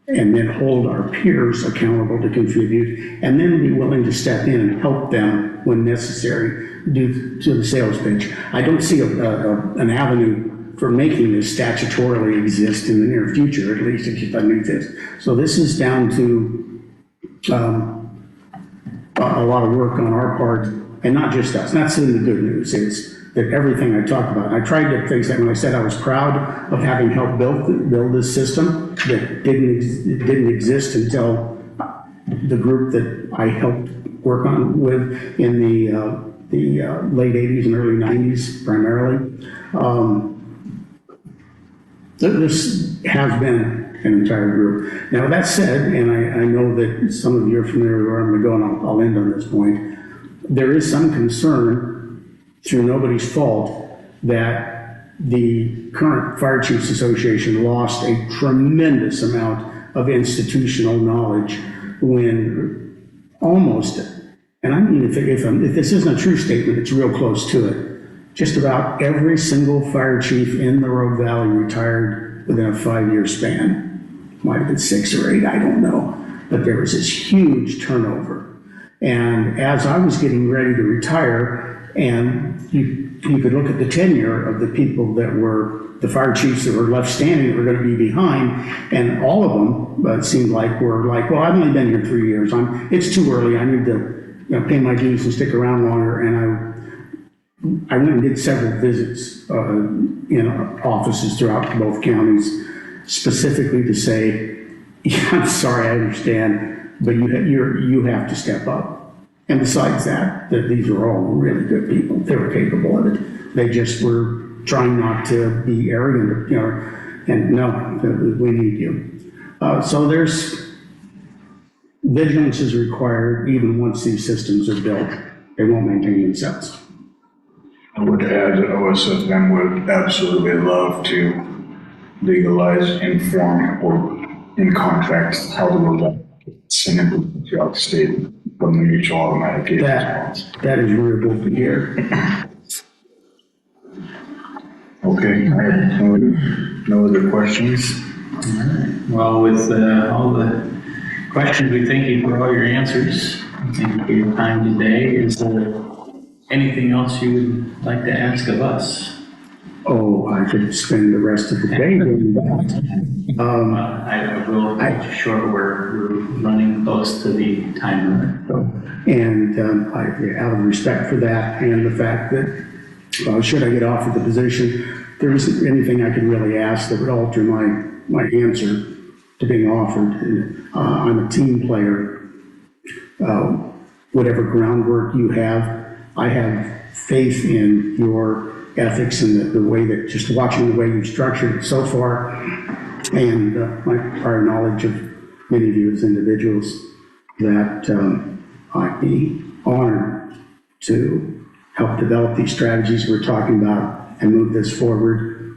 then hold our peers accountable to contribute, and then be willing to step in and help them when necessary due to the sales pitch. I don't see an avenue for making this statutorily exist in the near future, at least if it doesn't exist. So this is down to a lot of work on our part, and not just us. That's in the good news. It's that everything I talked about. I tried to fix that when I said I was proud of having helped build this system that didn't exist until the group that I helped work on with in the late 80s and early 90s primarily. This has been an entire group. Now that said, and I know that some of you are familiar with where I'm going to go, and I'll end on this point, there is some concern, through nobody's fault, that the current Fire Chiefs Association lost a tremendous amount of institutional knowledge when almost, and I mean if this isn't a true statement, it's real close to it, just about every single fire chief in the Rogue Valley retired within a 5-year span. Might have been 6 or 8, I don't know. But there was this huge turnover. And as I was getting ready to retire, and you could look at the tenure of the people that were the fire chiefs that were left standing that were going to be behind, and all of them, it seemed like, were like, well, I've only been here 3 years. It's too early. I need to pay my dues and stick around longer. And I went and did several visits in offices throughout both counties, specifically to say, yeah, I'm sorry, I understand, but you have to step up. And besides that these were all really good people. They were capable of it. They just were trying not to be arrogant, and no, we need you. So there's vigilance is required even once these systems are built. They won't maintain themselves. I would add that OSFM would absolutely love to legalize, inform, or in contract how the road and implement throughout the state from the mutual automatic aid response. That is agreeable to hear. Okay, I have no other questions. All right. Well, with all the questions, we thank you for all your answers. Thank you for your time today. Is there anything else you would like to ask of us? Oh, I could spend the rest of the day doing that. I will cut you short. We're running close to the time limit. So, and out of respect for that and the fact that should I get offered the position, there isn't anything I can really ask that would alter my answer to being offered. I'm a team player. Whatever groundwork you have, I have faith in your ethics and the way that, just watching the way you've structured it so far, and my prior knowledge of many of you as individuals, that I'd be honored to help develop these strategies we're talking about and move this forward.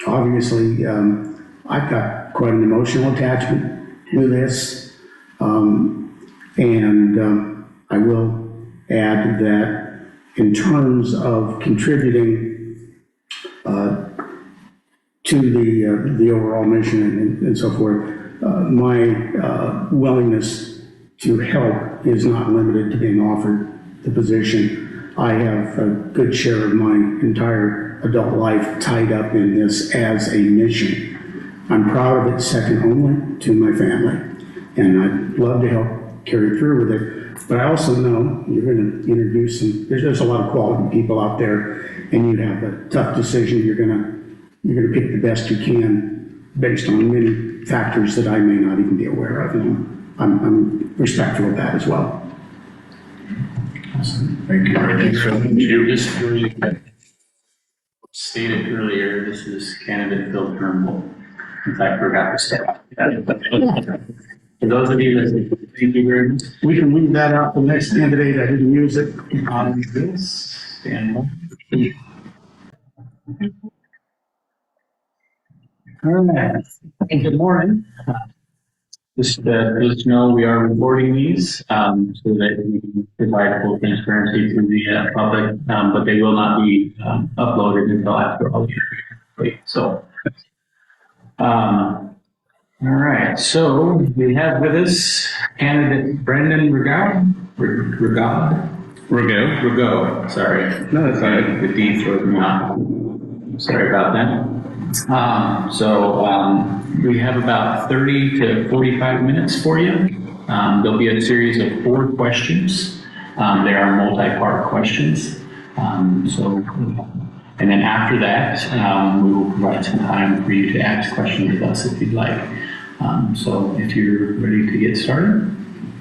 Obviously, I've got quite an emotional attachment to this, and I will add that in terms of contributing to the overall mission and so forth, my willingness to help is not limited to being offered the position. I have a good share of my entire adult life tied up in this as a mission. I'm proud of it, second only to my family, and I'd love to help carry through with it. But I also know you're going to introduce some, there's a lot of quality people out there, and you have a tough decision. You're going to pick the best you can based on many factors that I may not even be aware of, and I'm respectful of that as well. Thank you. You just really stated earlier, this is candidate Phil Turnbull. In fact, forgot to say. For those of you that, thank you very much. We can leave that out for the next candidate. I didn't use it. On this, stand up. All right, good morning. Just let us know we are recording these so that we can provide full transparency to the public, but they will not be uploaded until after all the so. All right, so we have with us candidate Brendan Rigaud, sorry. No, that's fine. The D throws me off. Sorry about that. We have about 30 to 45 minutes for you. There'll be a series of 4 questions. There are multi-part questions. And then after that, we will provide some time for you to ask questions of us if you'd like. So if you're ready to get started.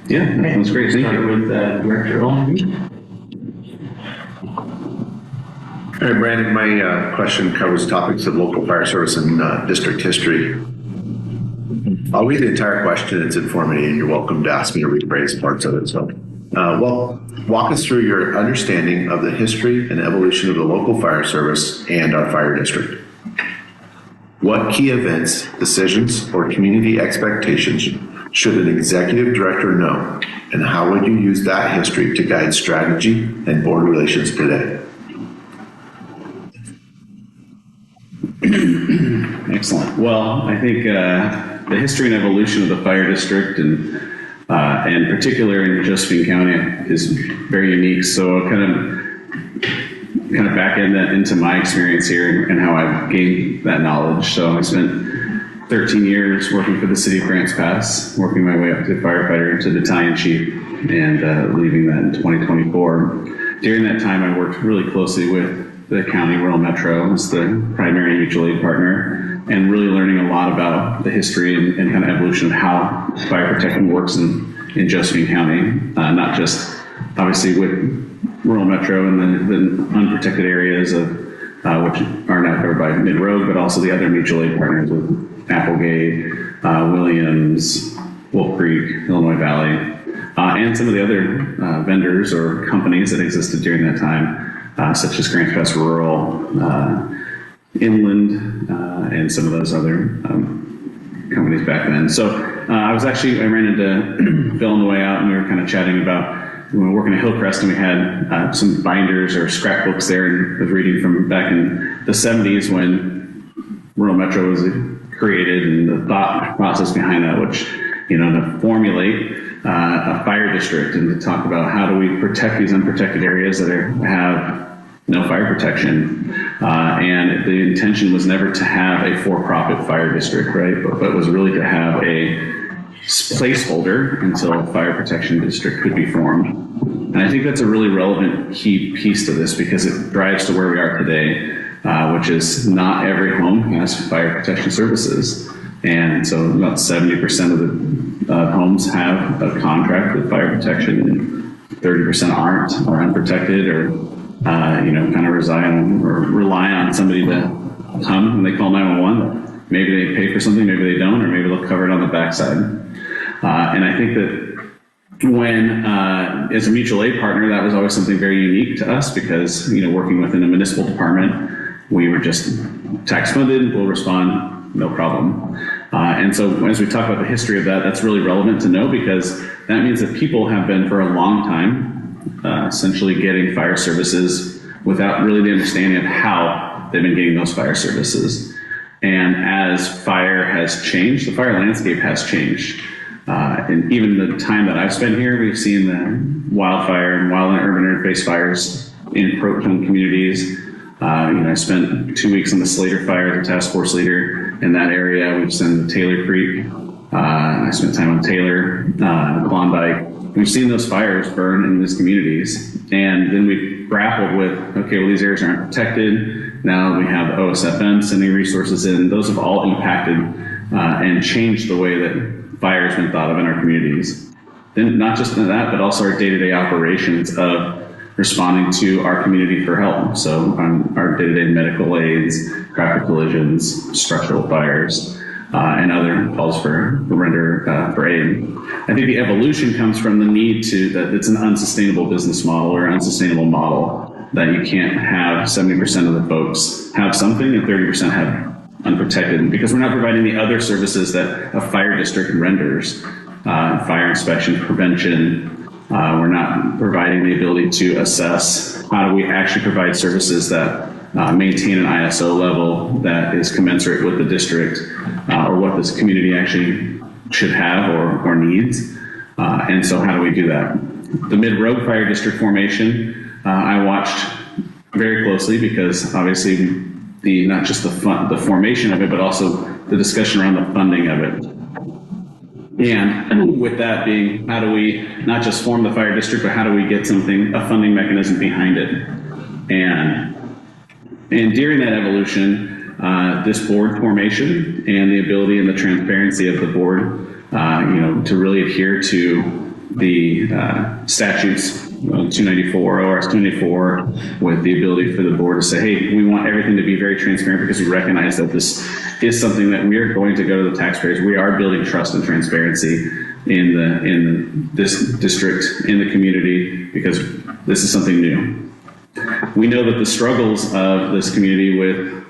Yeah, that sounds great. Thank Start you. with Director Owen. All right, Brandon, my question covers topics of local fire service and district history. I'll read the entire question. It's informative, and you're welcome to ask me to rephrase parts of it. So, walk us through your understanding of the history and evolution of the local fire service and our fire district. What key events, decisions, or community expectations should an executive director know, and how would you use that history to guide strategy and board relations today? Excellent. Well, I think the history and evolution of the fire district and particular in Josephine County is very unique. So kind of back into my experience here and how I've gained that knowledge. So I spent 13 years working for the city of Grants Pass, working my way up to firefighter to battalion chief, and leaving that in 2024. During that time, I worked really closely with the county rural metro as the primary mutual aid partner, and really learning a lot about the history and kind of evolution of how fire protection works in Josephine County, not just obviously with rural metro and the unprotected areas of which are now covered by Mid-Road, but also the other mutual aid partners with Applegate, Williams, Wolf Creek, Illinois Valley, and some of the other vendors or companies that existed during that time, such as Grants Pass Rural, Inland, and some of those other companies back then. So I ran into Phil on the way out, and we were kind of chatting about when we were working at Hillcrest, and we had some binders or scrapbooks there, and I was reading from back in the 70s when Rural Metro was created, and the thought process behind that, which, to formulate a fire district and to talk about how do we protect these unprotected areas that have no fire protection. And the intention was never to have a for-profit fire district, right? But was really to have a placeholder until a fire protection district could be formed. And I think that's a really relevant key piece to this because it drives to where we are today, which is not every home has fire protection services. And so about 70% of the homes have a contract with fire protection, and 30% aren't, or unprotected, or kind of rely on somebody to come when they call 911. Maybe they pay for something, maybe they don't, or maybe they'll cover it on the backside. And I think that when, as a mutual aid partner, that was always something very unique to us because, working within a municipal department, we were just tax funded, we'll respond, no problem. And so as we talk about the history of that, that's really relevant to know because that means that people have been for a long time essentially getting fire services without really the understanding of how they've been getting those fire services. And as fire has changed, the fire landscape has changed. And even the time that I've spent here, we've seen the wildfire and wildland urban interface fires in approaching communities. I spent 2 weeks on the Slater fire as a task force leader in that area. We've seen the Taylor Creek. I spent time on Taylor, Klondike. We've seen those fires burn in these communities. And then we've grappled with, okay, well, these areas aren't protected. Now we have OSFM sending resources in. Those have all impacted and changed the way that fire has been thought of in our communities. Then not just that, but also our day-to-day operations of responding to our community for help. So our day-to-day medical aids, traffic collisions, structural fires, and other calls for aid. I think the evolution comes from the need that it's an unsustainable business model or unsustainable model, that you can't have 70% of the folks have something and 30% have unprotected, because we're not providing the other services that a fire district renders, fire inspection, prevention. We're not providing the ability to assess how do we actually provide services that maintain an ISO level that is commensurate with the district or what this community actually should have or needs. And so how do we do that? The Mid-Rogue Fire District formation, I watched very closely, because obviously not just the formation of it, but also the discussion around the funding of it. And with that being, how do we not just form the fire district, but how do we get a funding mechanism behind it? And during that evolution, this board formation and the ability and the transparency of the board, to really adhere to the statutes, 294, ORS 294, with the ability for the board to say, hey, we want everything to be very transparent, because we recognize that this is something that we are going to go to the taxpayers. We are building trust and transparency in this district, in the community, because this is something new. We know that the struggles of this community with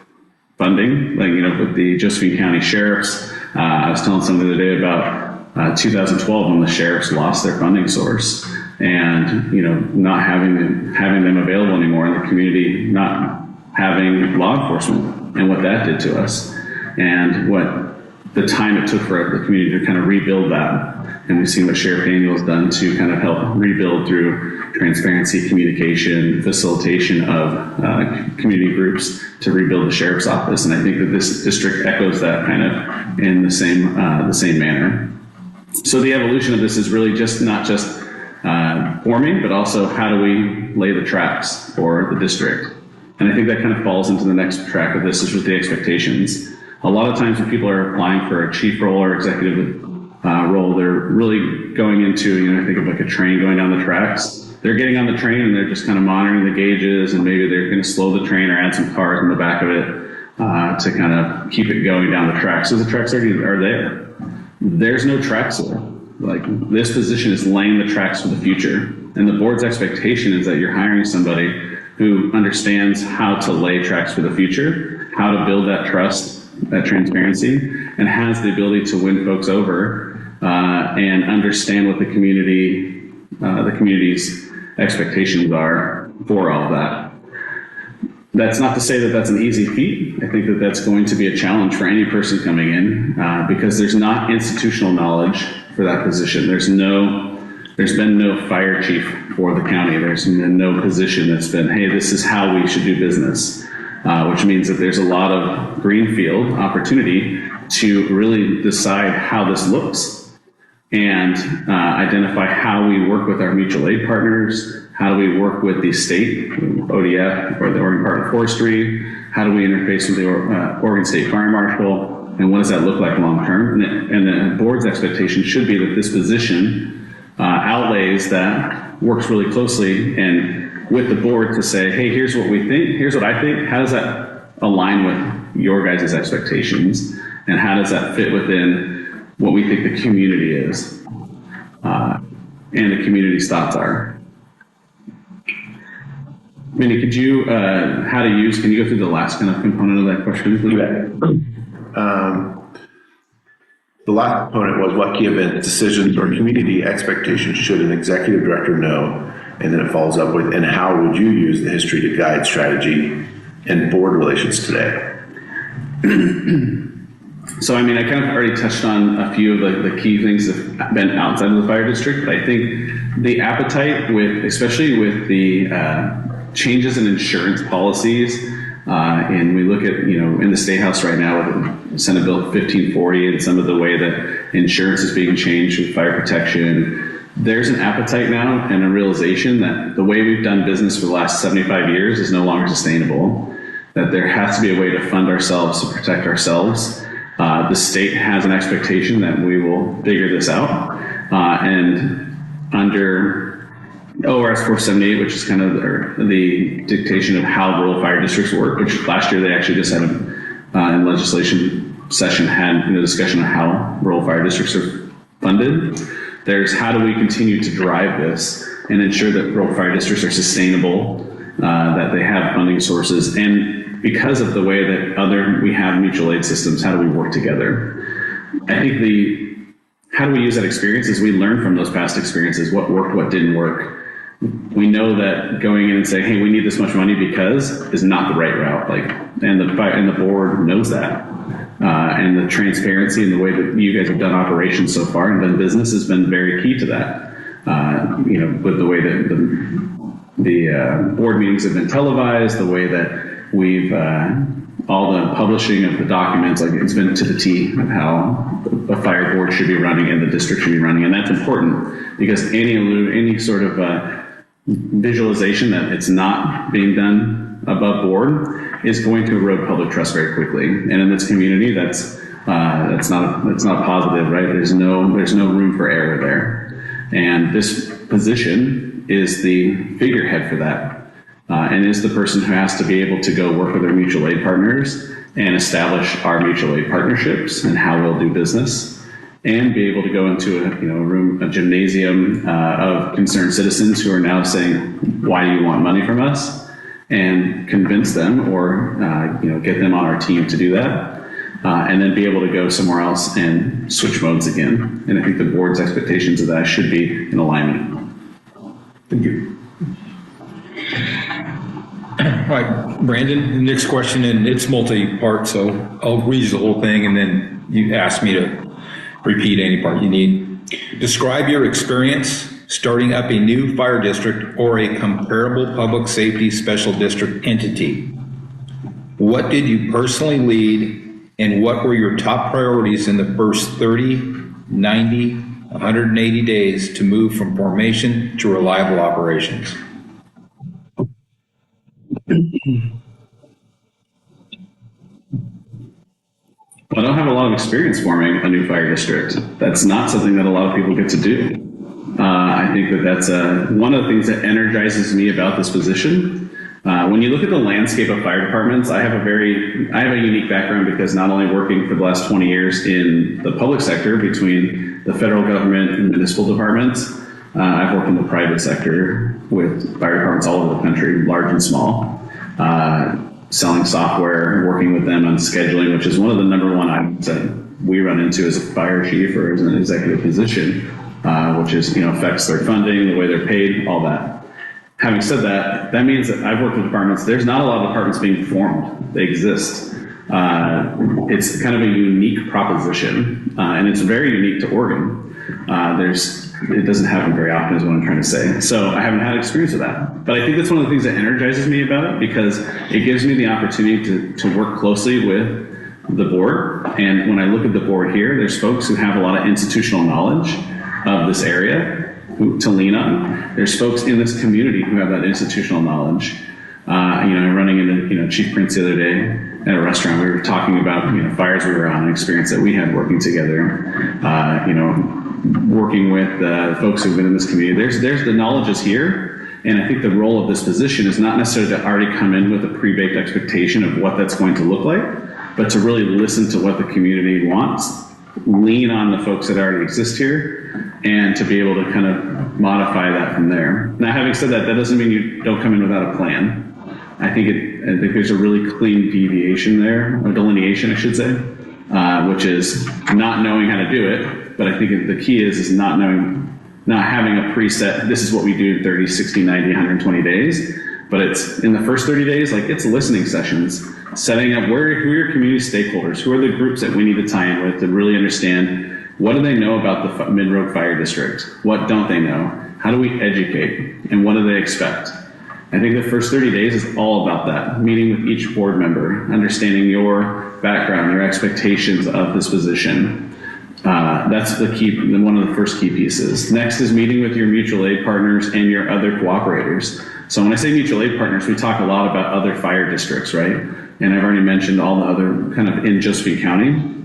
funding, with the Josephine County Sheriffs, I was telling someone the other day about 2012 when the sheriffs lost their funding source, and not having them available anymore in the community, not having law enforcement, and what that did to us, and what the time it took for the community to kind of rebuild that. And we've seen what Sheriff Daniels done to kind of help rebuild through transparency, communication, facilitation of community groups to rebuild the sheriff's office. And I think that this district echoes that kind of in the same manner. So the evolution of this is really not just forming, but also how do we lay the tracks for the district. And I think that kind of falls into the next track of this, is with the expectations. A lot of times when people are applying for a chief role or executive role, they're really going into, think of like a train going down the tracks. They're getting on the train and they're just kind of monitoring the gauges, and maybe they're going to slow the train or add some cars in the back of it to kind of keep it going down the tracks. So the tracks are there. There's no tracks there. Like, this position is laying the tracks for the future. And the board's expectation is that you're hiring somebody who understands how to lay tracks for the future, how to build that trust, that transparency, and has the ability to win folks over and understand what the community's expectations are for all of that. That's not to say that that's an easy feat. I think that that's going to be a challenge for any person coming in because there's not institutional knowledge for that position. There's been no fire chief for the county. There's been no position that's been, hey, this is how we should do business, which means that there's a lot of greenfield opportunity to really decide how this looks and identify how we work with our mutual aid partners. How do we work with the state, ODF, or the Oregon Department of Forestry? How do we interface with the Oregon State Fire Marshal? And what does that look like long term? And the board's expectation should be that this position outlays that, works really closely and with the board to say, hey, here's what we think, here's what I think. How does that align with your guys' expectations? And how does that fit within what we think the community is and the community's thoughts are? Minnie, could you, can you go through the last kind of component of that question, please? The last component was what key event decisions or community expectations should an executive director know? And then it follows up with, and how would you use the history to guide strategy and board relations today? So, I mean, I kind of already touched on a few of the key things that have been outside of the fire district, but I think the appetite especially with the changes in insurance policies, and we look at, in the State House right now with Senate Bill 1540 and some of the way that insurance is being changed with fire protection, there's an appetite now and a realization that the way we've done business for the last 75 years is no longer sustainable, that there has to be a way to fund ourselves, to protect ourselves. The state has an expectation that we will figure this out. And under ORS 478, which is kind of the dictation of how rural fire districts work, which last year they actually just had in legislation session had discussion on how rural fire districts are funded. There's how do we continue to drive this and ensure that rural fire districts are sustainable, that they have funding sources, and because of the way that we have mutual aid systems, how do we work together? I think how do we use that experience is we learn from those past experiences, what worked, what didn't work. We know that going in and saying, hey, we need this much money because is not the right route. And the board knows that. And the transparency and the way that you guys have done operations so far and done business has been very key to that. With the way that the board meetings have been televised, the way that we've all the publishing of the documents, it's been to the T of how a fire board should be running and the district should be running, and that's important because any sort of visualization that it's not being done above board is going to erode public trust very quickly. And in this community, that's not positive, right? There's no room for error there, and this position is the figurehead for that. And is the person who has to be able to go work with our mutual aid partners and establish our mutual aid partnerships and how we'll do business, and be able to go into a gymnasium of concerned citizens who are now saying, why do you want money from us? And convince them or get them on our team to do that, and then be able to go somewhere else and switch modes again. And I think the board's expectations of that should be in alignment. Thank you. All right, Brandon, the next question, and it's multi-part, so I'll read you the whole thing, and then you ask me to repeat any part you need. Describe your experience starting up a new fire district or a comparable public safety special district entity. What did you personally lead, and what were your top priorities in the first 30, 90, 180 days to move from formation to reliable operations? I don't have a lot of experience forming a new fire district. That's not something that a lot of people get to do. I think that's one of the things that energizes me about this position. When you look at the landscape of fire departments, I have a unique background because not only working for the last 20 years in the public sector between the federal government and municipal departments, I've worked in the private sector with fire departments all over the country, large and small. Selling software, working with them on scheduling, which is one of the number one items that we run into as a fire chief or as an executive position, which is, affects their funding, the way they're paid, all that. Having said that, that means that I've worked with departments, there's not a lot of departments being formed. They exist. It's kind of a unique proposition, and it's very unique to Oregon. It doesn't happen very often is what I'm trying to say. So I haven't had experience with that. But I think that's one of the things that energizes me about it because it gives me the opportunity to work closely with the board. And when I look at the board here, there's folks who have a lot of institutional knowledge of this area to lean on. There's folks in this community who have that institutional knowledge. I'm running into Chief Prince the other day at a restaurant. We were talking about fires we were on, an experience that we had working together. Working with folks who've been in this community. There's the knowledge is here, and I think the role of this position is not necessarily to already come in with a pre-baked expectation of what that's going to look like, but to really listen to what the community wants, lean on the folks that already exist here, and to be able to kind of modify that from there. Now, having said that, that doesn't mean you don't come in without a plan. I think there's a really clean deviation there, or delineation, I should say, which is not knowing how to do it. But I think the key is not having a preset, this is what we do in 30, 60, 90, 120 days. But it's in the first 30 days, it's listening sessions, setting up who are your community stakeholders, who are the groups that we need to tie in with to really understand what do they know about the Mid-Road Fire District, what don't they know, how do we educate, and what do they expect. I think the first 30 days is all about that, meeting with each board member, understanding your background, your expectations of this position. That's the key, one of the first key pieces. Next is meeting with your mutual aid partners and your other cooperators. So when I say mutual aid partners, we talk a lot about other fire districts, right? And I've already mentioned all the other kind of in Josephine County.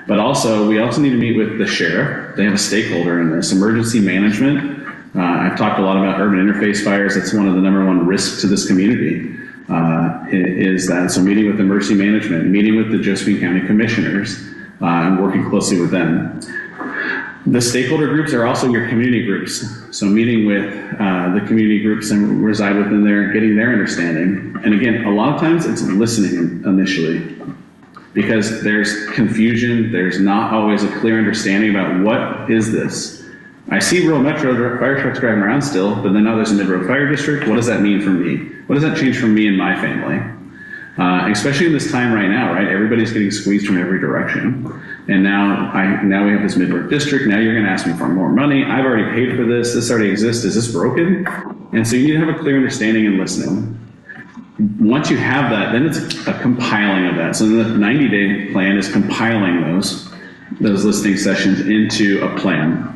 But also, we also need to meet with the sheriff. They have a stakeholder in this. Emergency management. I've talked a lot about urban interface fires. That's one of the #1 risks to this community, is that. So meeting with emergency management, meeting with the Josephine County commissioners, and working closely with them. The stakeholder groups are also your community groups. So meeting with the community groups and reside within there, getting their understanding. And again, a lot of times it's listening initially, because there's confusion. There's not always a clear understanding about what is this. I see rural metro fire trucks driving around still, but then now there's a Mid-Road Fire District. What does that mean for me? What does that change for me and my family? Especially in this time right now, right? Everybody's getting squeezed from every direction. And now we have this Mid-Road District. Now you're going to ask me for more money. I've already paid for this. This already exists. Is this broken? And so you need to have a clear understanding and listening. Once you have that, then it's a compiling of that. So the 90-day plan is compiling those listening sessions into a plan.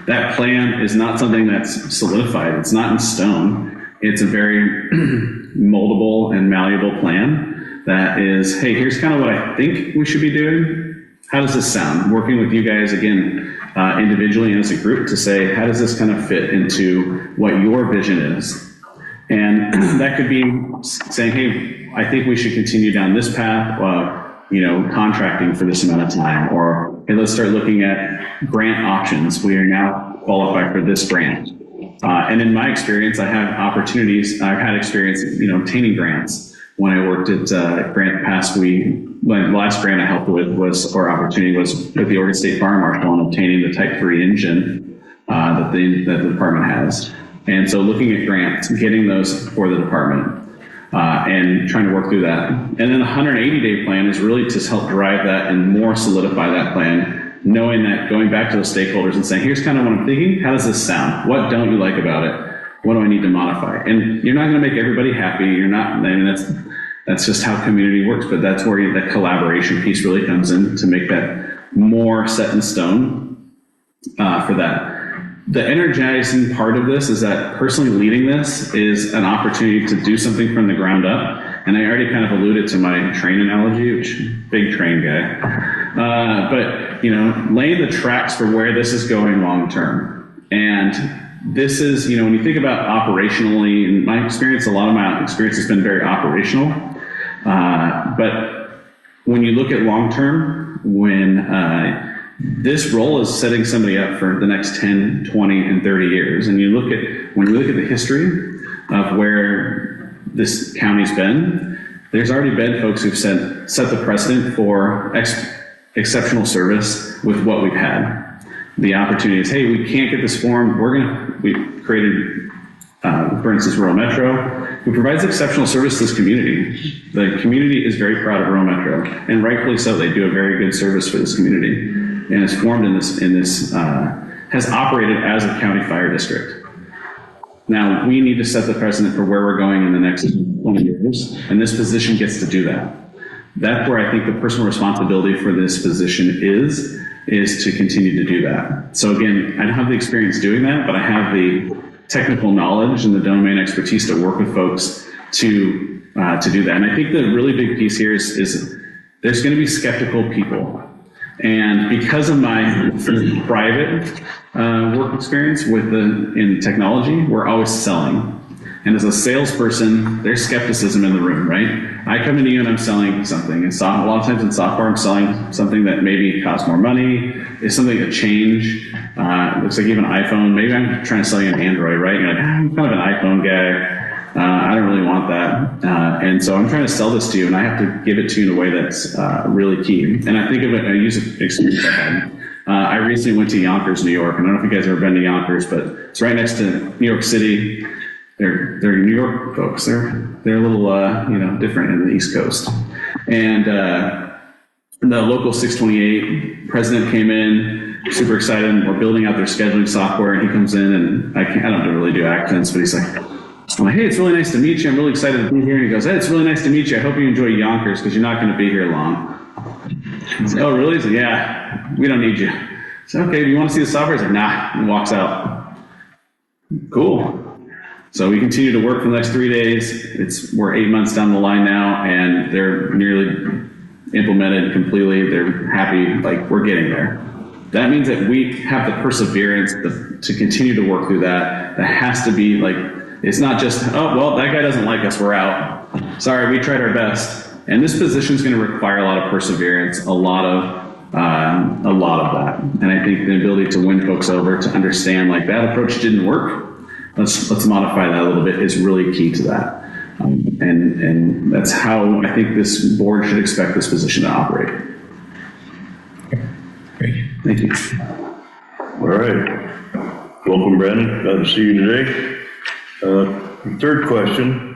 That plan is not something that's solidified. It's not in stone. It's a very moldable and malleable plan that is, hey, here's kind of what I think we should be doing. How does this sound? Working with you guys, again, individually and as a group to say, how does this kind of fit into what your vision is? And that could be saying, hey, I think we should continue down this path, contracting for this amount of time, or hey, let's start looking at grant options. We are now qualified for this grant. And in my experience, I've had experience, obtaining grants. When I worked at the last grant I helped with was with the Oregon State Fire Marshal on obtaining the Type 3 engine that the department has. And so looking at grants, getting those for the department, and trying to work through that. And then the 180-day plan is really to help drive that and more solidify that plan, knowing that going back to the stakeholders and saying, here's kind of what I'm thinking. How does this sound? What don't you like about it? What do I need to modify? And you're not going to make everybody happy. You're not, that's just how community works, but that's where that collaboration piece really comes in to make that more set in stone for that. The energizing part of this is that personally leading this is an opportunity to do something from the ground up. And I already kind of alluded to my train analogy, which big train guy. But laying the tracks for where this is going long term. And this is, when you think about operationally, in my experience, a lot of my experience has been very operational. But when you look at long term, this role is setting somebody up for the next 10, 20, and 30 years. And when you look at the history of where this county's been, there's already been folks who've set the precedent for exceptional service with what we've had. The opportunity is, hey, we can't get this formed. We created, for instance, Rural Metro, who provides exceptional service to this community. The community is very proud of Rural Metro, and rightfully so. They do a very good service for this community. And is formed has operated as a county fire district. Now, we need to set the precedent for where we're going in the next 20 years, and this position gets to do that. That's where I think the personal responsibility for this position is to continue to do that. So again, I don't have the experience doing that, but I have the technical knowledge and the domain expertise to work with folks to do that. And I think the really big piece here is there's going to be skeptical people. And because of my private work experience in technology, we're always selling. And as a salesperson, there's skepticism in the room, right? I come into you and I'm selling something. And a lot of times in software, I'm selling something that maybe costs more money, is something to change. It looks like you have an iPhone. Maybe I'm trying to sell you an Android, right? You're like, I'm kind of an iPhone guy. I don't really want that. And so I'm trying to sell this to you, and I have to give it to you in a way that's really key. And I think of it, I use an experience I had. I recently went to Yonkers, New York. I don't know if you guys have ever been to Yonkers, but it's right next to New York City. they're New York folks. They're a little, different in the East Coast. And the local 628 president came in, super excited. We're building out their scheduling software, and he comes in, and I don't really do accents, but he's like, I'm like, hey, it's really nice to meet you. I'm really excited to be here. And he goes, hey, it's really nice to meet you. I hope you enjoy Yonkers because you're not going to be here long. I said, oh, really? He said, yeah, we don't need you. I said, okay, do you want to see the software? He's like, nah, and walks out. Cool. So we continue to work for the next 3 days. We're 8 months down the line now, and they're nearly implemented completely. They're happy, like we're getting there. That means that we have the perseverance to continue to work through that. That has to be like, it's not just, oh, well, that guy doesn't like us, we're out. Sorry, we tried our best. And this position is going to require a lot of perseverance, a lot of that. And I think the ability to win folks over, to understand like that approach didn't work. Let's modify that a little bit is really key to that. And that's how I think this board should expect this position to operate. Great. Thank you. All right. Welcome, Brandon. Glad to see you today. Third question,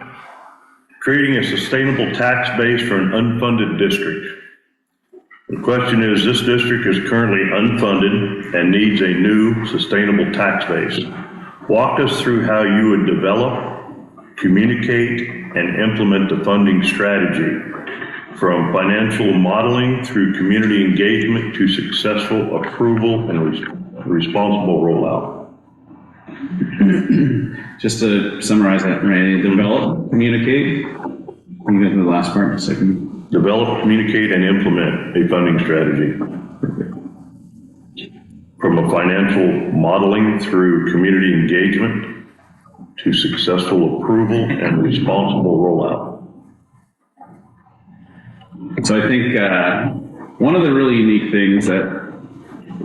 creating a sustainable tax base for an unfunded district. The question is, this district is currently unfunded and needs a new sustainable tax base. Walk us through how you would develop, communicate, and implement the funding strategy from financial modeling through community engagement to successful approval and responsible rollout. Just to summarize that, Randy, develop, communicate. Can you get to the last part in a second? Develop, communicate, and implement a funding strategy. From a financial modeling through community engagement to successful approval and responsible rollout. So I think one of the really unique things that,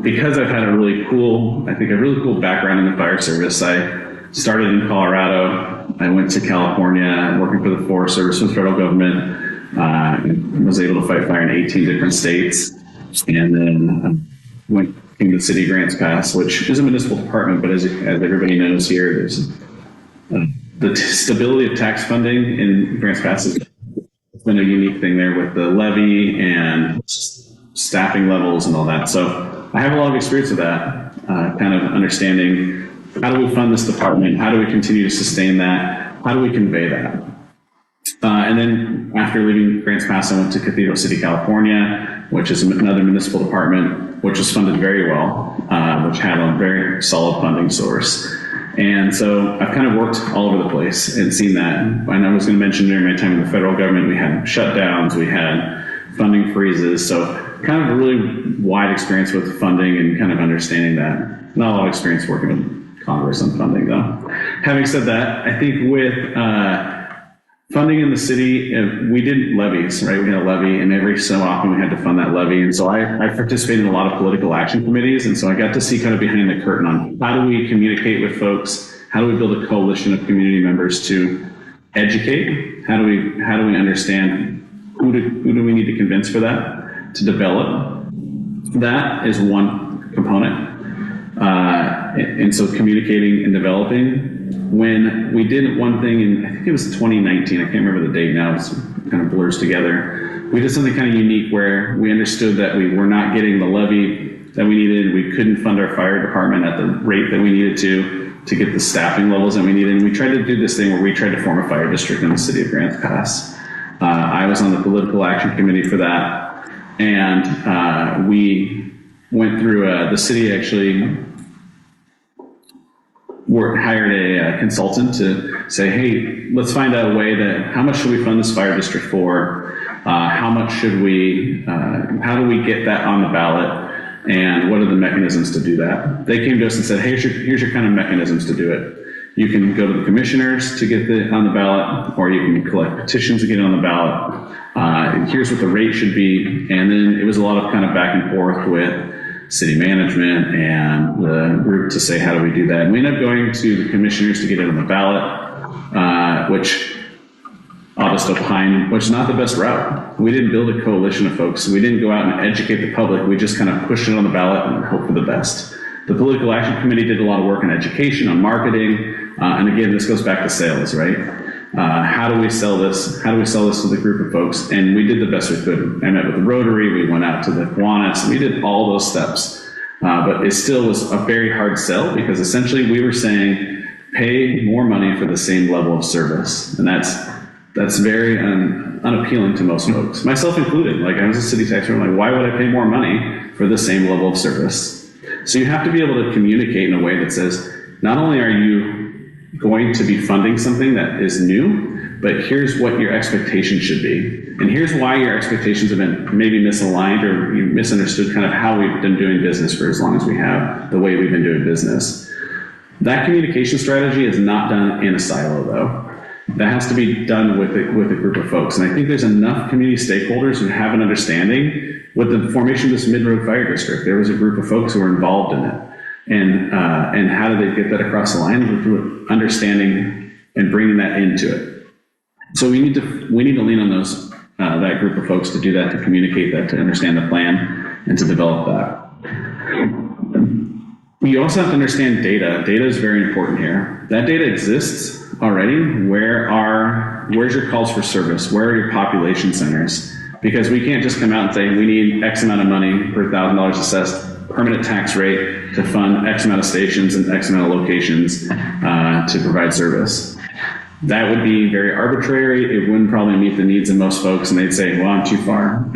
because I've had a really cool background in the fire service. I started in Colorado. I went to California, working for the Forest Service with the federal government. Was able to fight fire in 18 different states, and then came to the city of Grants Pass, which is a municipal department, but as everybody knows here, there's the stability of tax funding in Grants Pass has been a unique thing there with the levy and staffing levels and all that. So I have a lot of experience with that, kind of understanding how do we fund this department? How do we continue to sustain that? How do we convey that? And then after leaving Grants Pass, I went to Cathedral City, California, which is another municipal department, which was funded very well, which had a very solid funding source. And so I've kind of worked all over the place and seen that. And I was going to mention during my time in the federal government, we had shutdowns, we had funding freezes. So kind of a really wide experience with funding and kind of understanding that. Not a lot of experience working with Congress on funding though. Having said that, I think with funding in the city, we did levies, right? We had a levy, and every so often we had to fund that levy. And so I participated in a lot of political action committees. And so I got to see kind of behind the curtain on how do we communicate with folks? How do we build a coalition of community members to educate? How do we understand who do we need to convince for that, to develop? That is one component. And so communicating and developing. When we did one thing in, I think it was 2019, I can't remember the date now, it's kind of blurs together. We did something kind of unique where we understood that we were not getting the levy that we needed. We couldn't fund our fire department at the rate that we needed to get the staffing levels that we needed. And we tried to do this thing where we tried to form a fire district in the city of Grants Pass. I was on the political action committee for that. And we went through, the city actually hired a consultant to say, hey, let's find out a way that, how much should we fund this fire district for? How much should we, how do we get that on the ballot? And what are the mechanisms to do that? They came to us and said, hey, here's your kind of mechanisms to do it. You can go to the commissioners to get it on the ballot, or you can collect petitions to get it on the ballot. And here's what the rate should be. And then it was a lot of kind of back and forth with city management and the group to say, how do we do that? And we ended up going to the commissioners to get it on the ballot, which I'll just opine, which is not the best route. We didn't build a coalition of folks. We didn't go out and educate the public. We just kind of pushed it on the ballot and hope for the best. The political action committee did a lot of work on education, on marketing, And again, this goes back to sales, right? How do we sell this? How do we sell this to the group of folks? And we did the best we could. I met with the Rotary, we went out to the Kiwanis, we did all those steps. But it still was a very hard sell because essentially we were saying, pay more money for the same level of service. And that's very unappealing to most folks, myself included. Like, I was a city taxpayer, I'm like, why would I pay more money for the same level of service? So you have to be able to communicate in a way that says, not only are you going to be funding something that is new, but here's what your expectations should be. And here's why your expectations have been maybe misaligned or you misunderstood kind of how we've been doing business for as long as we have, the way we've been doing business. That communication strategy is not done in a silo, though. That has to be done with a group of folks. And I think there's enough community stakeholders who have an understanding. With the formation of this Mid-Road Fire District, there was a group of folks who were involved in it. And how do they get that across the line? With understanding and bringing that into it. So we need to lean on those that group of folks to do that, to communicate that, to understand the plan, and to develop that. You also have to understand data. Data is very important here. That data exists already. Where's your calls for service? Where are your population centers? Because we can't just come out and say we need X amount of money per $1,000 assessed permanent tax rate to fund X amount of stations and X amount of locations to provide service. That would be very arbitrary. It wouldn't probably meet the needs of most folks, and they'd say, well, I'm too far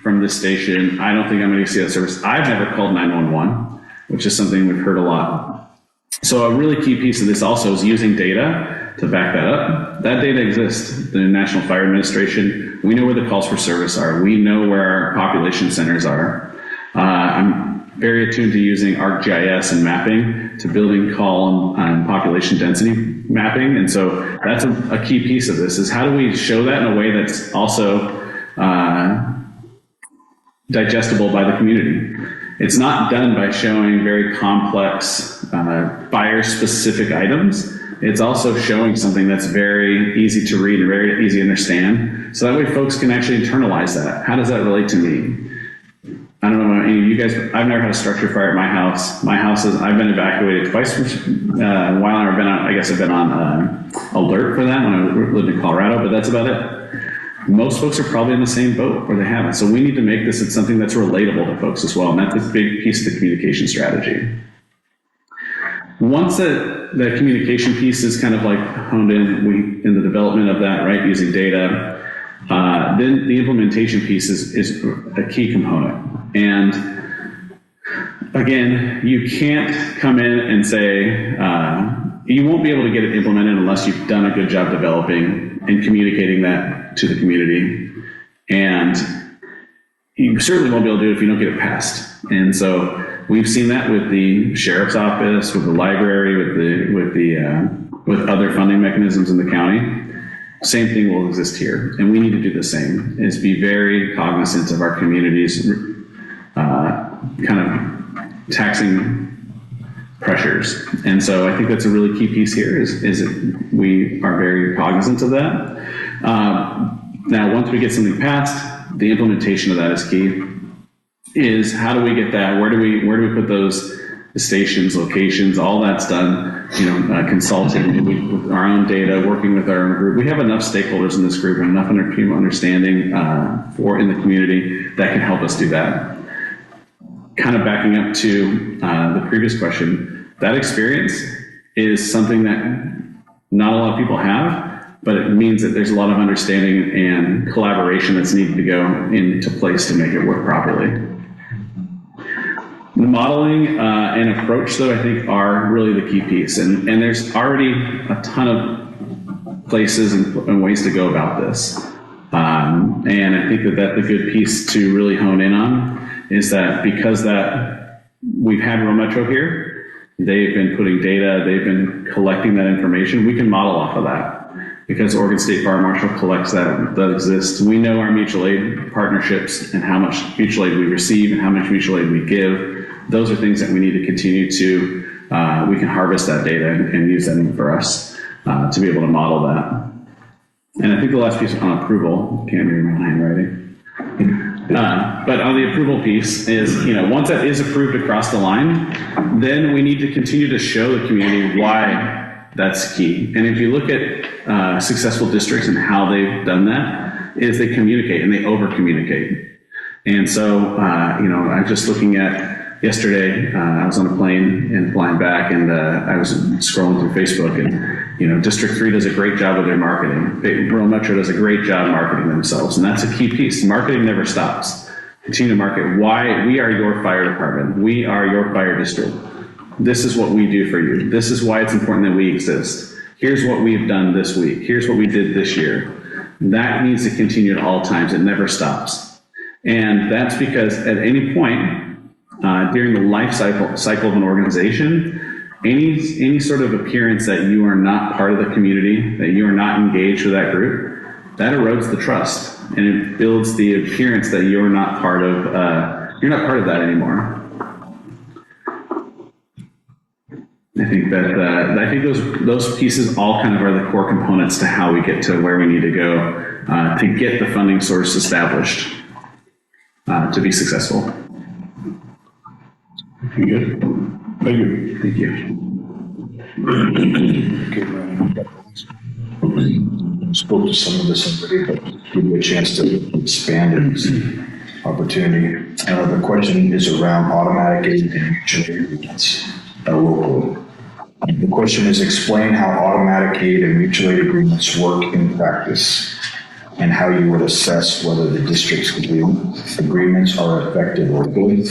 from this station. I don't think I'm going to see that service. I've never called 911, which is something we've heard a lot. So a really key piece of this also is using data to back that up. That data exists. The National Fire Administration, we know where the calls for service are. We know where our population centers are. I'm very attuned to using ArcGIS and mapping to building call and population density mapping. And so that's a key piece of this, is how do we show that in a way that's also digestible by the community. It's not done by showing very complex fire-specific items. It's also showing something that's very easy to read and very easy to understand. So that way folks can actually internalize that. How does that relate to me? I don't know about any of you guys, but I've never had a structure fire at my house. My house is, I've been evacuated twice while I've been on, I guess I've been on alert for that when I lived in Colorado, but that's about it. Most folks are probably in the same boat where they haven't. So we need to make this something that's relatable to folks as well. And that's a big piece of the communication strategy. Once that communication piece is kind of like honed in, in the development of that, right, using data, then the implementation piece is a key component. And again, you can't come in and say, you won't be able to get it implemented unless you've done a good job developing and communicating that to the community. And you certainly won't be able to do it if you don't get it passed. And so we've seen that with the sheriff's office, with the library, with other funding mechanisms in the county. Same thing will exist here, and we need to do the same, is be very cognizant of our community's kind of taxing pressures. And so I think that's a really key piece here, is that we are very cognizant of that. Now, once we get something passed, the implementation of that is key. Is how do we get that? Where do we put those stations, locations? All that's done, consulting with our own data, working with our own group. We have enough stakeholders in this group and enough understanding in the community that can help us do that. Kind of backing up to the previous question, that experience is something that not a lot of people have, but it means that there's a lot of understanding and collaboration that's needed to go into place to make it work properly. The modeling and approach, though, I think are really the key piece. And there's already a ton of places and ways to go about this. And I think that's a good piece to really hone in on, is that because that we've had Rural Metro here, they've been putting data, they've been collecting that information, we can model off of that. Because Oregon State Fire Marshal collects that exists. We know our mutual aid partnerships and how much mutual aid we receive and how much mutual aid we give. Those are things that we need to continue to, we can harvest that data and use that for us to be able to model that. And I think the last piece on approval, can't read my handwriting. But on the approval piece is, once that is approved across the line, then we need to continue to show the community why That's key. And if you look at successful districts and how they've done that, is they communicate and they over communicate. And so, I'm just looking at yesterday, I was on a plane and flying back, and I was scrolling through Facebook, and, District 3 does a great job with their marketing. Rural Metro does a great job marketing themselves, and that's a key piece. Marketing never stops. Continue to market. Why? We are your fire department. We are your fire district. This is what we do for you. This is why it's important that we exist. Here's what we've done this week. Here's what we did this year. That needs to continue at all times. It never stops. And that's because at any point during the life cycle of an organization, any sort of appearance that you are not part of the community, that you are not engaged with that group, that erodes the trust, and it builds the appearance that you're not part of that anymore. I think that those pieces all kind of are the core components to how we get to where we need to go to get the funding source established to be successful. Good. Thank you. Thank you. Spoke to some of this already, but give you a chance to expand it. Opportunity. The question is around automatic aid and mutual aid agreements locally. The question is, explain how automatic aid and mutual aid agreements work in practice and how you would assess whether the district's agreements are effective locally.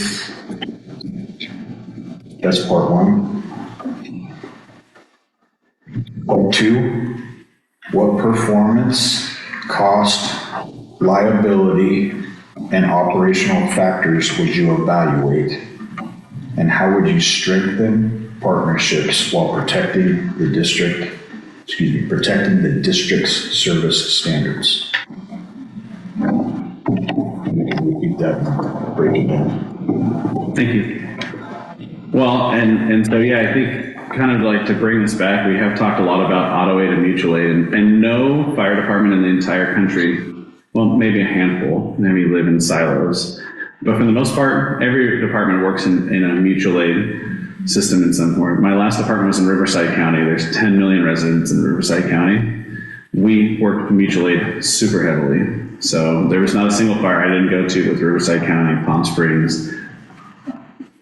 That's part one. Part two, what performance, cost, liability, and operational factors would you evaluate? And how would you strengthen partnerships while protecting the district's service standards? Repeat that one. Break it down. Thank you. Well, and so, I think kind of like to bring this back, we have talked a lot about auto aid and mutual aid, and no fire department in the entire country, well, maybe a handful, maybe live in silos, but for the most part, every department works in a mutual aid system in some form. My last department was in Riverside County. There's 10 million residents in Riverside County. We worked mutual aid super heavily. So there was not a single fire I didn't go to with Riverside County, Palm Springs,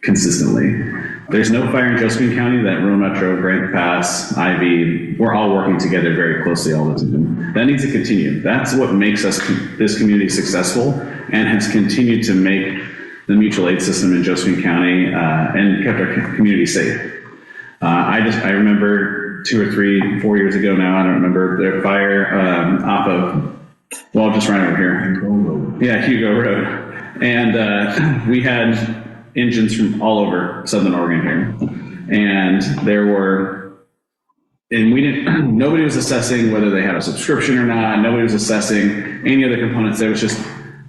consistently. There's no fire in Josephine County that Rural Metro, Grants Pass, IV, we're all working together very closely all the time. That needs to continue. That's what makes this community successful and has continued to make the mutual aid system in Josephine County and kept our community safe. I remember 2 or 3, 4 years ago now, I don't remember, the fire off of, just right over here. Yeah, Hugo Road. And we had engines from all over Southern Oregon here. And nobody was assessing whether they had a subscription or not. Nobody was assessing any other components. There was just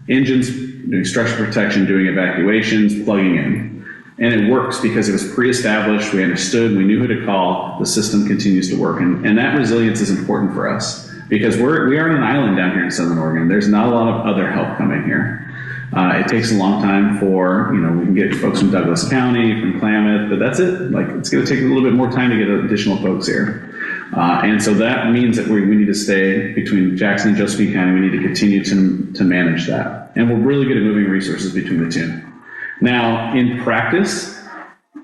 engines doing structure protection, doing evacuations, plugging in. And it works because it was pre-established, we understood, we knew who to call, the system continues to work. And that resilience is important for us because we are on an island down here in Southern Oregon. There's not a lot of other help coming here. It takes a long time for, we can get folks from Douglas County, from Klamath, but that's it. It's going to take a little bit more time to get additional folks here. And so that means that we need to stay between Jackson and Josephine County. We need to continue to manage that. And we're really good at moving resources between the two. Now, in practice,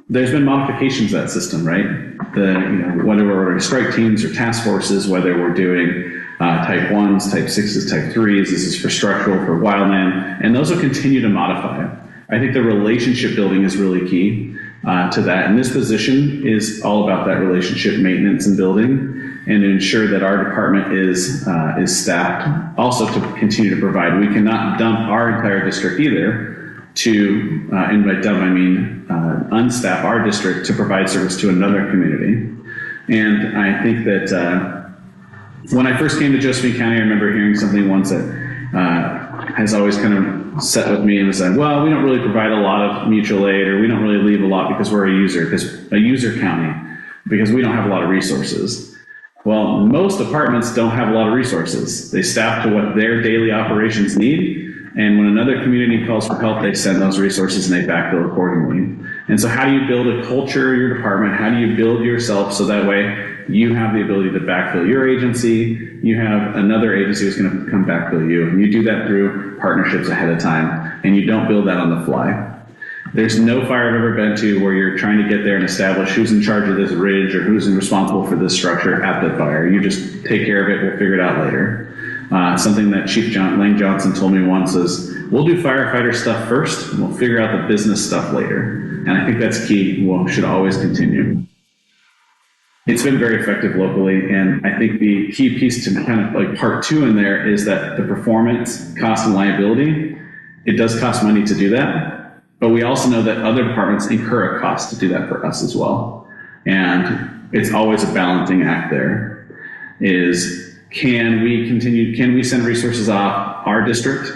there's been modifications to that system, right? Whether we're ordering strike teams or task forces, whether we're doing type 1s, type 6s, type 3s, this is for structural, for wildland, and those will continue to modify. I think the relationship building is really key to that. And this position is all about that relationship maintenance and building and to ensure that our department is staffed also to continue to provide. We cannot dump our entire district either and by dump I mean unstaff our district to provide service to another community. And I think that when I first came to Josephine County, I remember hearing something once that has always kind of set with me and was like, well, we don't really provide a lot of mutual aid, or we don't really leave a lot because we're a user county, because we don't have a lot of resources. Well, most departments don't have a lot of resources. They staff to what their daily operations need. And when another community calls for help, they send those resources and they backfill accordingly. And so how do you build a culture in your department? How do you build yourself so that way you have the ability to backfill your agency, you have another agency who's going to come backfill you, and you do that through partnerships ahead of time, and you don't build that on the fly. There's no fire I've ever been to where you're trying to get there and establish who's in charge of this ridge or who's responsible for this structure at the fire. You just take care of it, we'll figure it out later. Something that Chief Lane Johnson told me once is, we'll do firefighter stuff first, and we'll figure out the business stuff later. And I think that's key, should always continue. It's been very effective locally, and I think the key piece to kind of like part 2 in there is that the performance, cost, and liability, it does cost money to do that. But we also know that other departments incur a cost to do that for us as well. And it's always a balancing act there. Can we send resources off our district,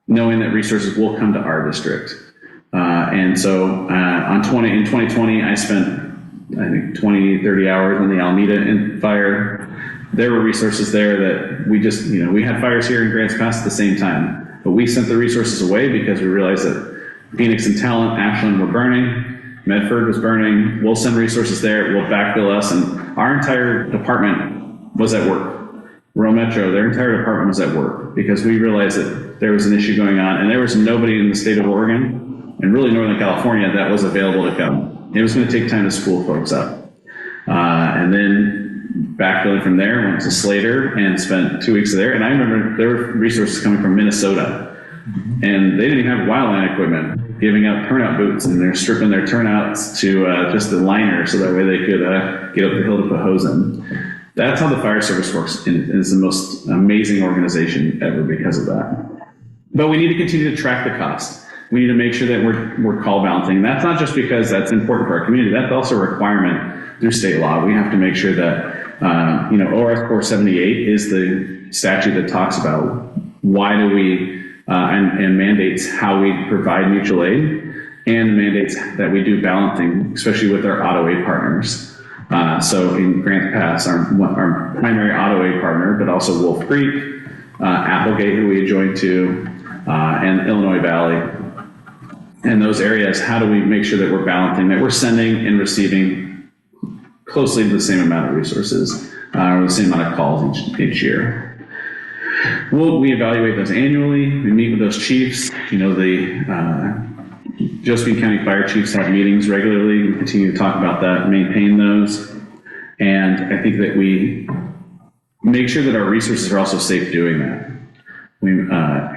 knowing that resources will come to our district? And so in 2020, I spent, I think, 20, 30 hours on the Alameda fire. There were resources there that we just, we had fires here in Grants Pass at the same time. But we sent the resources away because we realized that Phoenix and Talent, Ashland were burning, Medford was burning. We'll send resources there, we'll backfill us, and our entire department was at work. Rural Metro, their entire department was at work because we realized that there was an issue going on, and there was nobody in the state of Oregon and really Northern California that was available to come. It was going to take time to school folks up. And then backfilling from there, went to Slater and spent 2 weeks there. And I remember there were resources coming from Minnesota. And they didn't even have wildland equipment, giving out turnout boots, and they're stripping their turnouts to just the liner so that way they could get up the hill to put hose in. That's how the fire service works, and it's the most amazing organization ever because of that. But we need to continue to track the cost. We need to make sure that we're call balancing. And that's not just because that's important for our community, that's also a requirement through state law. We have to make sure that, ORS 478 is the statute that talks about why do we and mandates how we provide mutual aid, and mandates that we do balancing, especially with our auto aid partners. So in Grants Pass, our primary auto aid partner, but also Wolf Creek, Applegate, who we joined to, and Illinois Valley. And those areas, how do we make sure that we're balancing, that we're sending and receiving closely the same amount of resources, or the same amount of calls each year. We evaluate those annually. We meet with those chiefs. The Josephine County Fire Chiefs have meetings regularly. We continue to talk about that, maintain those. And I think that we make sure that our resources are also safe doing that. We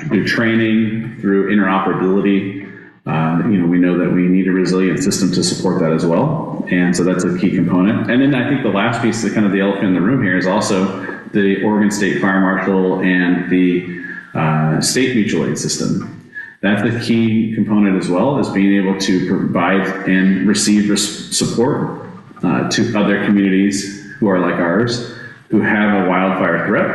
do training through interoperability. We know that we need a resilient system to support that as well. And so that's a key component. And then I think the last piece, the kind of the elephant in the room here, is also the Oregon State Fire Marshal and the state mutual aid system. That's a key component as well, is being able to provide and receive support to other communities who are like ours, who have a wildfire threat,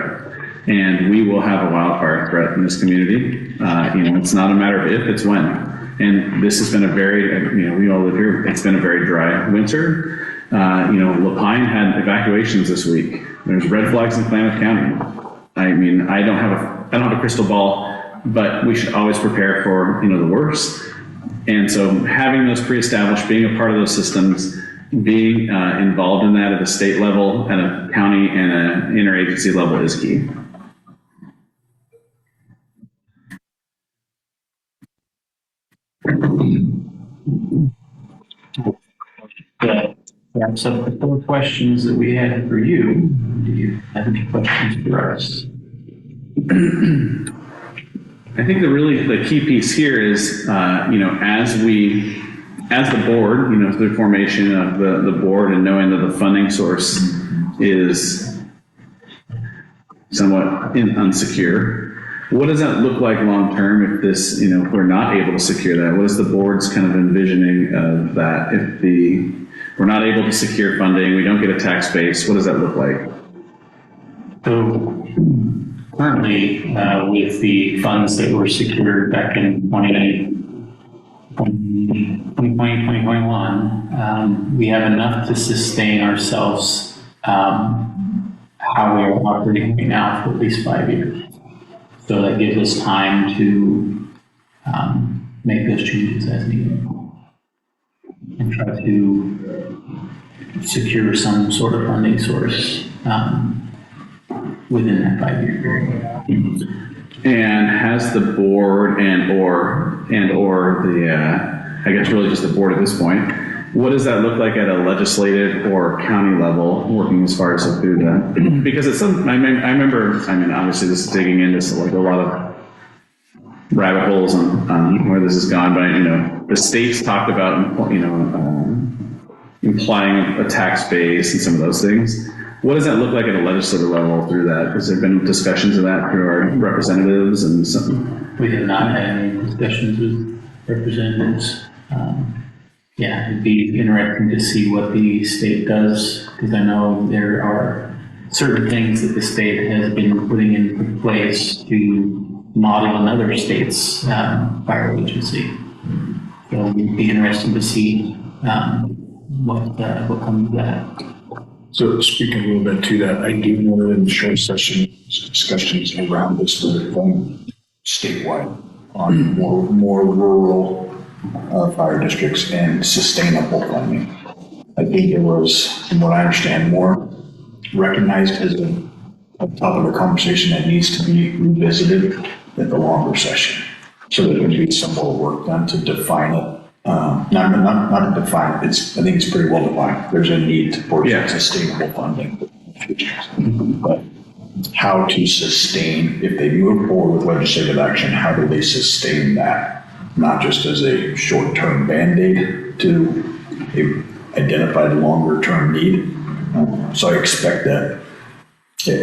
and we will have a wildfire threat in this community. It's not a matter of if, it's when. And this has been a very, we all live here, it's been a very dry winter. LaPine had evacuations this week. There's red flags in Klamath County. I don't have a crystal ball, but we should always prepare for, the worst. And so having those pre-established, being a part of those systems, being involved in that at a state level, at a county and an interagency level is key. That wraps up the 4 questions that we had for you. Do you have any questions for us? I think the key piece here is, as the board, through formation of the board and knowing that the funding source is somewhat unsecure, what does that look like long term if this, if we're not able to secure that? What is the board's kind of envisioning of that? If we're not able to secure funding, we don't get a tax base, what does that look like? So currently, with the funds that were secured back in 2021, we have enough to sustain ourselves how we are operating right now for at least 5 years. So that gives us time to make those changes as needed and try to secure some sort of funding source within that 5-year period. And has the board or the, I guess really just the board at this point, what does that look like at a legislative or county level, working as far as through that? Because it's some, I remember, obviously this is digging into like a lot of rabbit holes on where this has gone, but the states talked about, implying a tax base and some of those things. What does that look like at a legislative level through that? Has there been discussions of that through our representatives and something? We have not had any discussions with representatives. Yeah, it'd be interesting to see what the state does, because I know there are certain things that the state has been putting in place to model another state's fire agency. So it'd be interesting to see what comes of that. So speaking a little bit to that, I do know that in the short session, discussions around this were going statewide on more rural fire districts and sustainable funding. I think it was, from what I understand, more recognized as a top of the conversation that needs to be revisited at the longer session. So there's going to be some more work done to define it. Not to define it. I think it's pretty well defined. There's a need for sustainable funding. But how to sustain, if they move forward with legislative action, how do they sustain that? Not just as a short-term Band-Aid to identify the longer-term need. So I expect that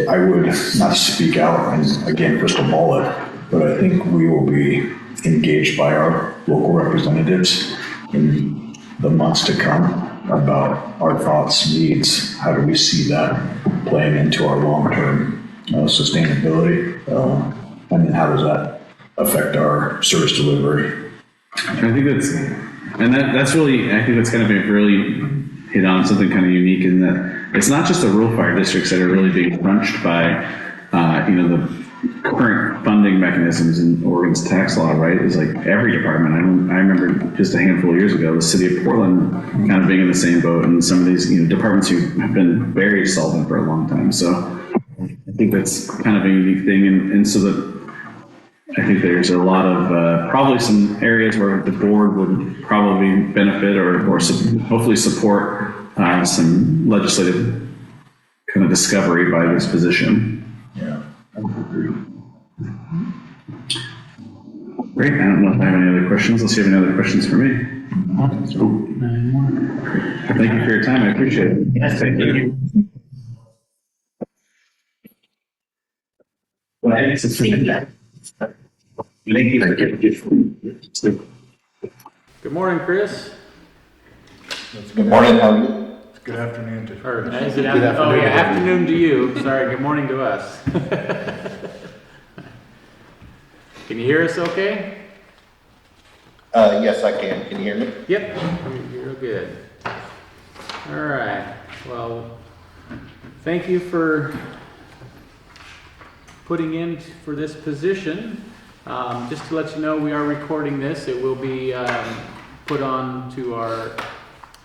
I would not speak out and again crystal ball it, but I think we will be engaged by our local representatives in the months to come about our thoughts, needs, how do we see that playing into our long-term sustainability, and how does that affect our service delivery. I think that's really, I think that's kind of really hit on something kind of unique in that it's not just the rural fire districts that are really being crunched by, the current funding mechanisms in Oregon's tax law, right? It's like every department. I remember just a handful of years ago, the city of Portland kind of being in the same boat, and some of these departments who have been very solvent for a long time. So I think that's kind of a unique thing, and so that I think there's a lot of probably some areas where the board would probably benefit or hopefully support some legislative kind of discovery by this position. Yeah, I would agree. Great. I don't know if I have any other questions. Unless you have any other questions for me. Thank you for your time. I appreciate it. Yes, thank you. Good morning, Chris. Good morning, how are you? Good afternoon to Good afternoon to you. Sorry, good morning to us. Can you hear us okay? Yes, I can. Can you hear me? Yep, you're good. All right, well, thank you for putting in for this position. Just to let you know, we are recording this. It will be put on to our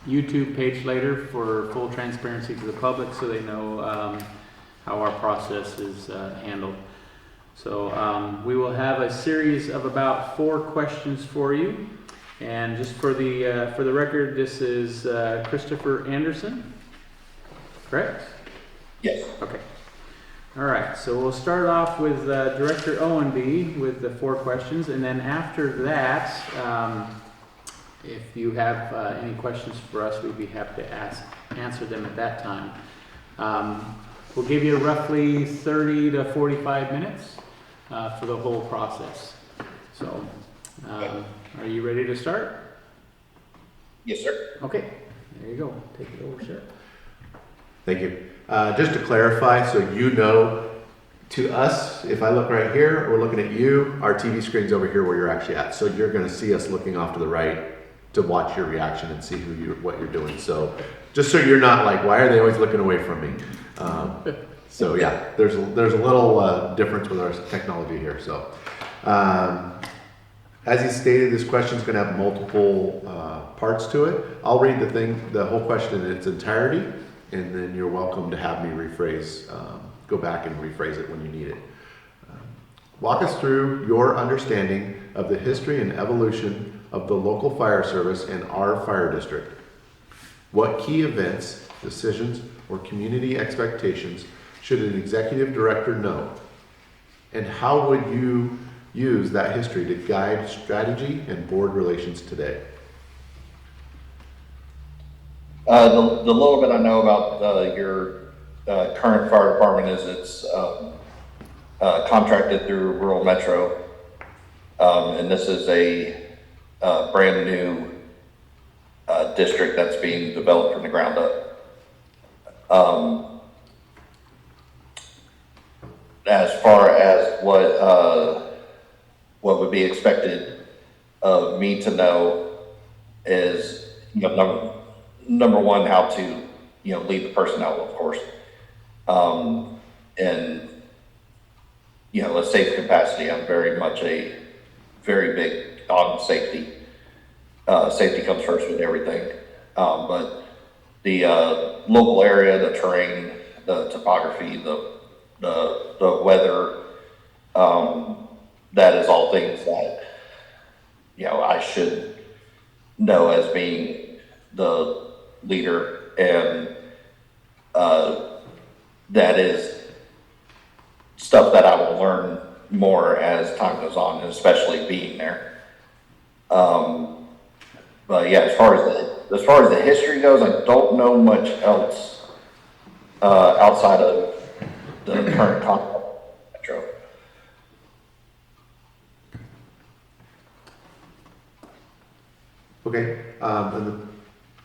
YouTube page later for full transparency to the public, so they know how our process is handled. So we will have a series of about 4 questions for you, and just for the record, this is Christopher Anderson, correct? Yes. Okay. All right. So we'll start off with Director Owenby with the 4 questions, and then after that, if you have any questions for us, we'd be happy to answer them at that time. We'll give you roughly 30 to 45 minutes for the whole process. So, are you ready to start? Yes, sir. Okay, there you go. Take it over, sir. Thank you. Just to clarify, so to us, if I look right here, we're looking at you, our TV screen's over here where you're actually at. So you're gonna see us looking off to the right to watch your reaction and see what you're doing. So just so you're not like, why are they always looking away from me? So yeah, there's a little difference with our technology here. So As he stated, this question is going to have multiple parts to it. I'll read the whole question in its entirety, and then you're welcome to have me rephrase, go back and rephrase it when you need it. Walk us through your understanding of the history and evolution of the local fire service and our fire district. What key events, decisions, or community expectations should an executive director know? And how would you use that history to guide strategy and board relations today? The little bit I know about your current fire department is it's contracted through Rural Metro, and this is a brand new district that's being developed from the ground up. As far as what would be expected of me to know is, number one, how to, lead the personnel, of course. And, a safe capacity, I'm very big on safety. Safety comes first with everything. But the local area, the terrain, the topography, the weather, that is all things that, I should know as being the leader, and that is stuff that I will learn more as time goes on, and especially being there. But yeah, as far as the history goes, I don't know much else outside of the current contract. Metro. Okay, and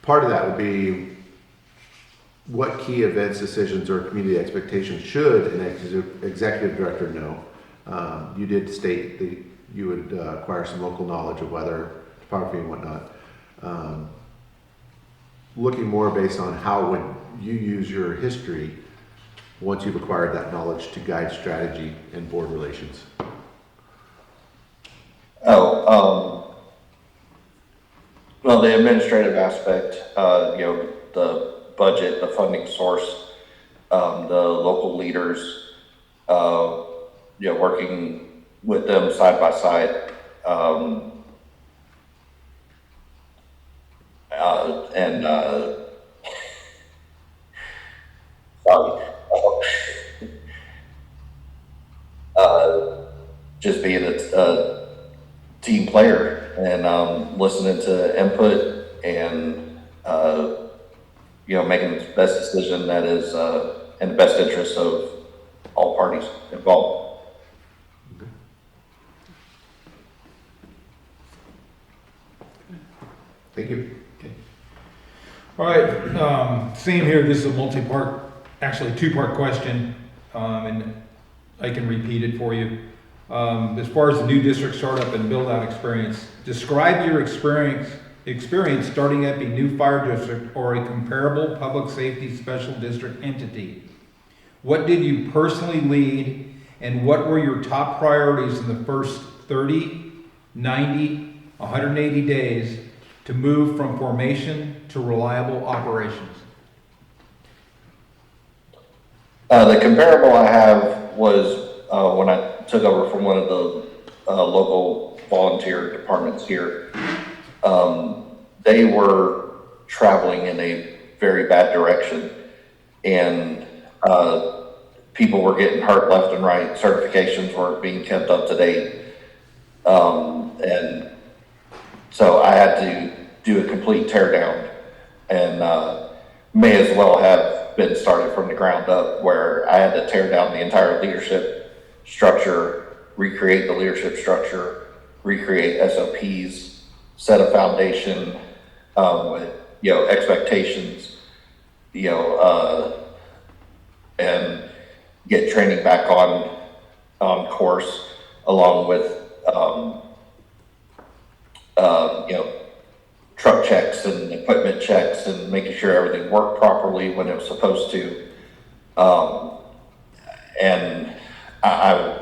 part of that would be what key events, decisions, or community expectations should an executive director know? You did state that you would acquire some local knowledge of weather, topography, and whatnot. Looking more based on how would you use your history once you've acquired that knowledge to guide strategy and board relations? Well, the administrative aspect, the budget, the funding source, the local leaders, working with them side by side, and sorry, just being a team player and listening to input and making the best decision that is in the best interest of all parties involved. Thank you. Okay. All right, same here. This is a multi-part, actually two-part question, and I can repeat it for you. As far as the new district startup and build-out experience, describe your experience starting up a new fire district or a comparable public safety special district entity. What did you personally lead, and what were your top priorities in the first 30, 90, 180 days to move from formation to reliable operations? The comparable I have was when I took over from one of the local volunteer departments here. They were traveling in a very bad direction, and people were getting hurt left and right. Certifications weren't being kept up to date. And so I had to do a complete tear down, and may as well have been started from the ground up, where I had to tear down the entire leadership structure, recreate the leadership structure, recreate SOPs, set a foundation with expectations, and get training back on course, along with truck checks and equipment checks and making sure everything worked properly when it was supposed to. And I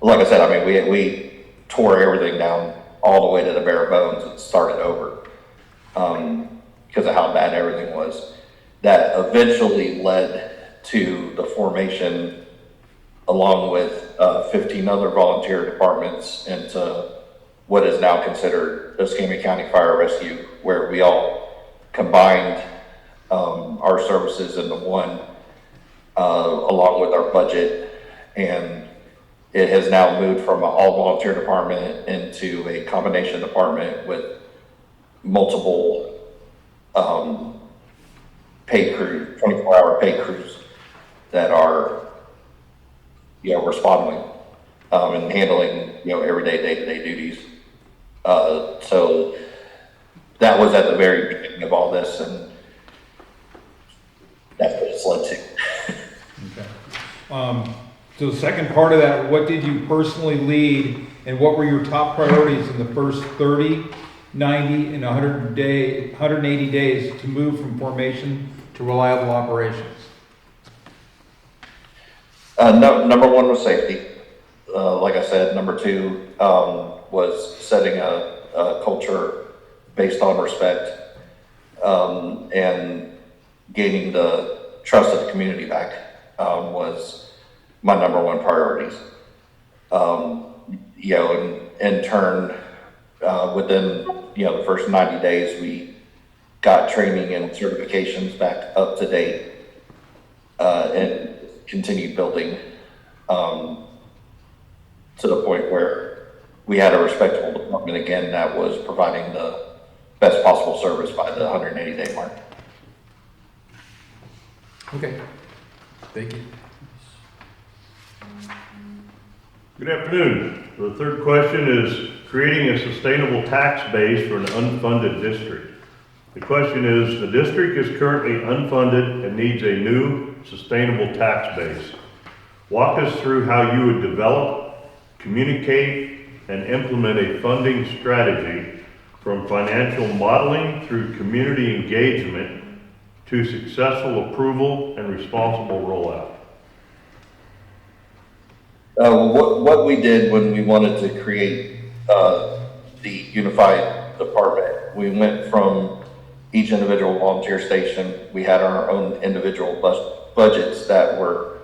like I said, we tore everything down all the way to the bare bones and started over, because of how bad everything was. That eventually led to the formation, along with 15 other volunteer departments, into what is now considered Escambia County Fire Rescue, where we all combined our services into one, along with our budget, and it has now moved from an all volunteer department into a combination department with multiple paid crew, 24-hour paid crews that are, responding and handling, everyday, day-to-day duties. So that was at the very beginning of all this, and that's what it's led to. Okay. So the second part of that, what did you personally lead, and what were your top priorities in the first 30, 90, and 180 days to move from formation to reliable operations? Number one was safety. Like I said, number two was setting a culture based on respect, and gaining the trust of the community back was my number one priorities. In turn, within the first 90 days, we got training and certifications back up to date, and continued building to the point where we had a respectable department again that was providing the best possible service by the 180-day mark. Okay, thank you. Good afternoon. The third question is creating a sustainable tax base for an unfunded district. The question is, the district is currently unfunded and needs a new sustainable tax base. Walk us through how you would develop, communicate, and implement a funding strategy from financial modeling through community engagement to successful approval and responsible rollout. What we did when we wanted to create the unified department, we went from each individual volunteer station. We had our own individual budgets that were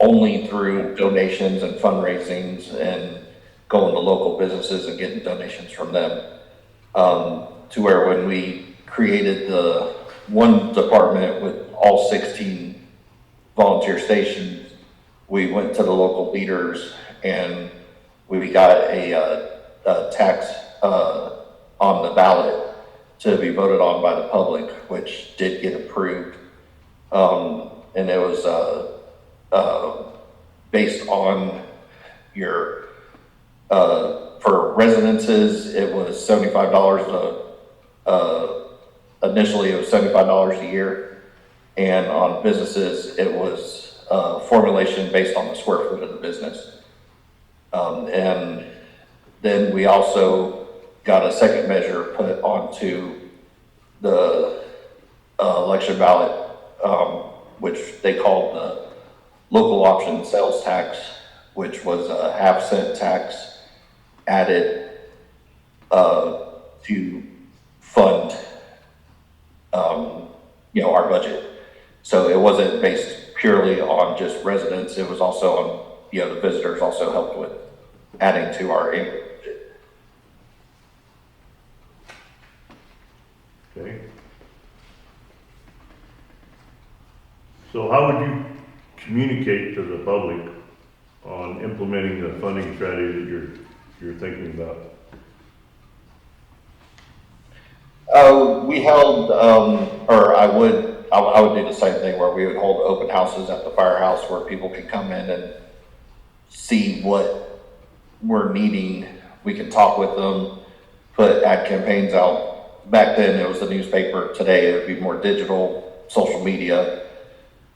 only through donations and fundraisings and going to local businesses and getting donations from them. To where when we created the one department with all 16 volunteer stations, we went to the local leaders and we got a tax on the ballot to be voted on by the public, which did get approved. And it was based on your, for residences, it was $75 initially it was $75 a year. And on businesses, it was formulation based on the square foot of the business. And then we also got a second measure put onto the election ballot, which they called the local option sales tax, which was a 0.5 cent tax added to fund our budget. So it wasn't based purely on just residents, it was also on, the visitors also helped with adding to our income budget. Okay. So how would you communicate to the public on implementing the funding strategy that you're thinking about? We held, or I would do the same thing where we would hold open houses at the firehouse where people could come in and see what we're needing. We could talk with them, put ad campaigns out. Back then it was the newspaper. Today it would be more digital, social media.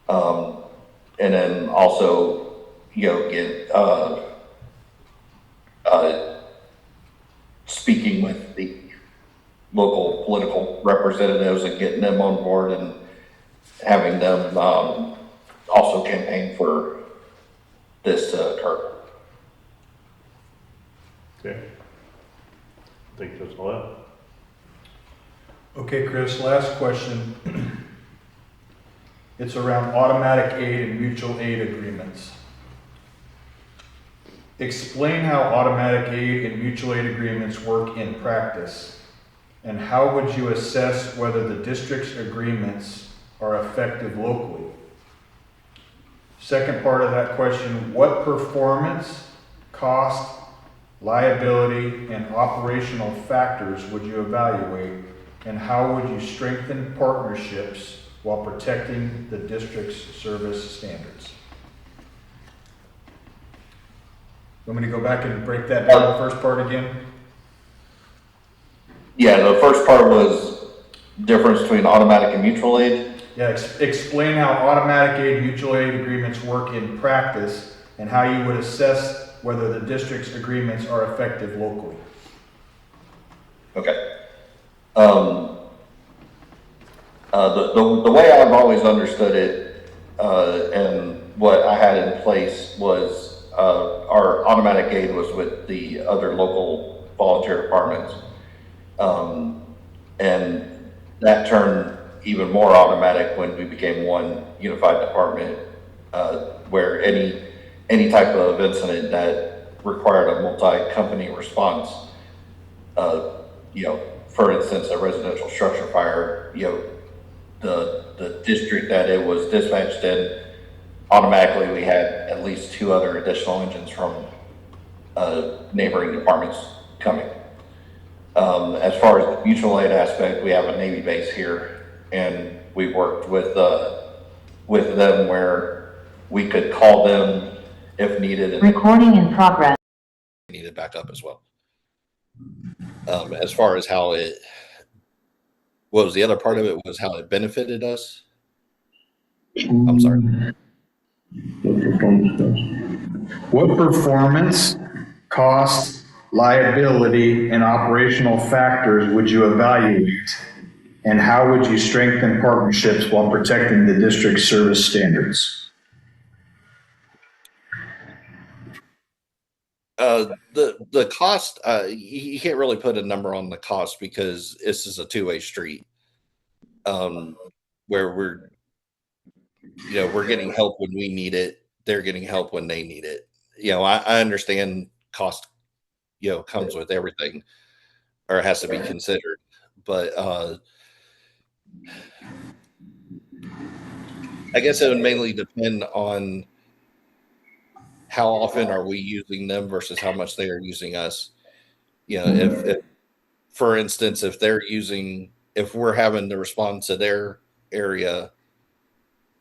And then also, get, speaking with the local political representatives and getting them on board and having them also campaign for this to occur. Okay. I think that's all that. Okay, Chris, last question. It's around automatic aid and mutual aid agreements. Explain how automatic aid and mutual aid agreements work in practice, and how would you assess whether the district's agreements are effective locally? Second part of that question, what performance, cost, liability, and operational factors would you evaluate, and how would you strengthen partnerships while protecting the district's service standards? Want me to go back and break that down, the first part again? Yeah, the first part was difference between automatic and mutual aid. Yeah, explain how automatic aid, mutual aid agreements work in practice, and how you would assess whether the district's agreements are effective locally. Okay. The way I've always understood it, and what I had in place was, our automatic aid was with the other local volunteer departments. And that turned even more automatic when we became one unified department, where any type of incident that required a multi-company response, for instance, a residential structure fire, the district that it was dispatched in, automatically we had at least 2 other additional engines from neighboring departments coming. As far as the mutual aid aspect, we have a Navy base here, and we worked with them where we could call them if needed. And recording in progress. Needed backup as well. As far as how what was the other part of it, was how it benefited us? I'm sorry. What performance, cost, liability, and operational factors would you evaluate? And how would you strengthen partnerships while protecting the district's service standards? The cost, you can't really put a number on the cost because this is a two-way street, where we're getting help when we need it. They're getting help when they need it. I understand cost, comes with everything, or it has to be considered, but I guess it would mainly depend on how often are we using them versus how much they are using us. If for instance, if we're having to respond to their area,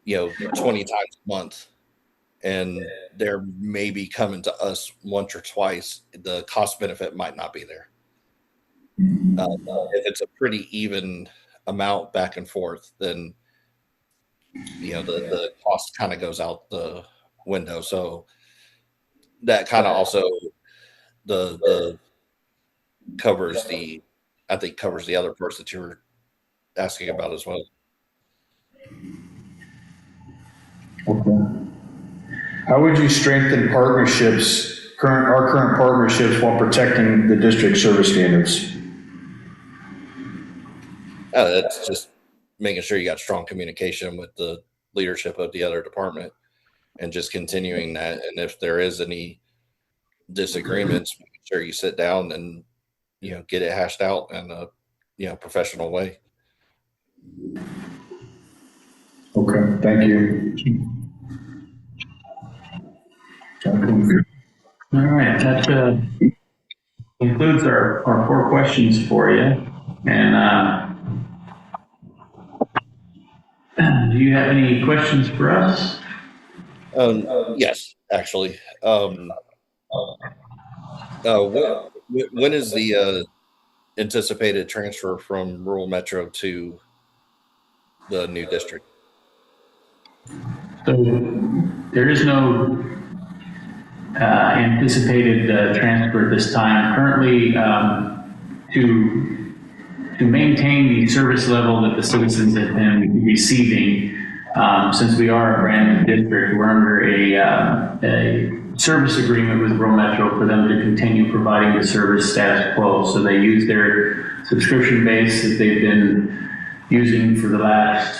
20 times a month, and they're maybe coming to us once or twice, the cost benefit might not be there. If it's a pretty even amount back and forth, then the cost kind of goes out the window. So that kind of also the covers the other parts that you were asking about as well. Okay. How would you strengthen our current partnerships while protecting the district service standards? That's just making sure you got strong communication with the leadership of the other department, and just continuing that. And if there is any disagreements, make sure you sit down and get it hashed out in a professional way. Okay, thank you. All right, that concludes our 4 questions for you. And do you have any questions for us? Yes, actually. When is the anticipated transfer from rural metro to the new district? So there is no anticipated transfer at this time. Currently, to maintain the service level that the citizens have been receiving, since we are a brand new district, we're under a service agreement with Rural Metro for them to continue providing the service status quo. So they use their subscription base that they've been using for the last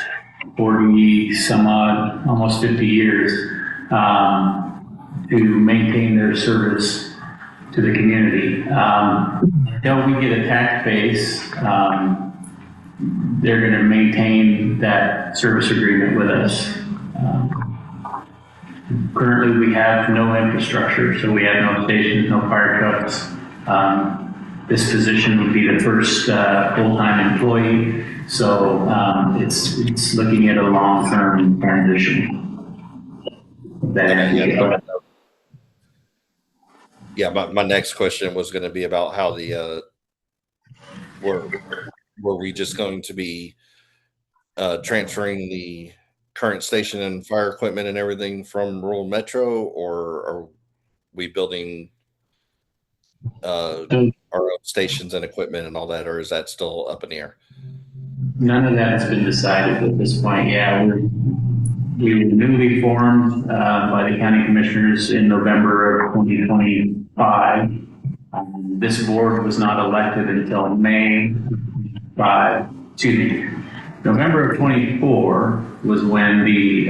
40 some odd, almost 50 years, to maintain their service to the community. Until we get a tax base, they're going to maintain that service agreement with us. Currently, we have no infrastructure, so we have no stations, no fire trucks. This position would be the first full-time employee, so it's looking at a long-term transition. Yeah, my next question was going to be about how were we just going to be transferring the current station and fire equipment and everything from Rural Metro, or are we building our own stations and equipment and all that, or is that still up in the air? None of that has been decided at this point. Yeah, we were newly formed by the county commissioners in November of 2025. This board was not elected until November of 24 was when the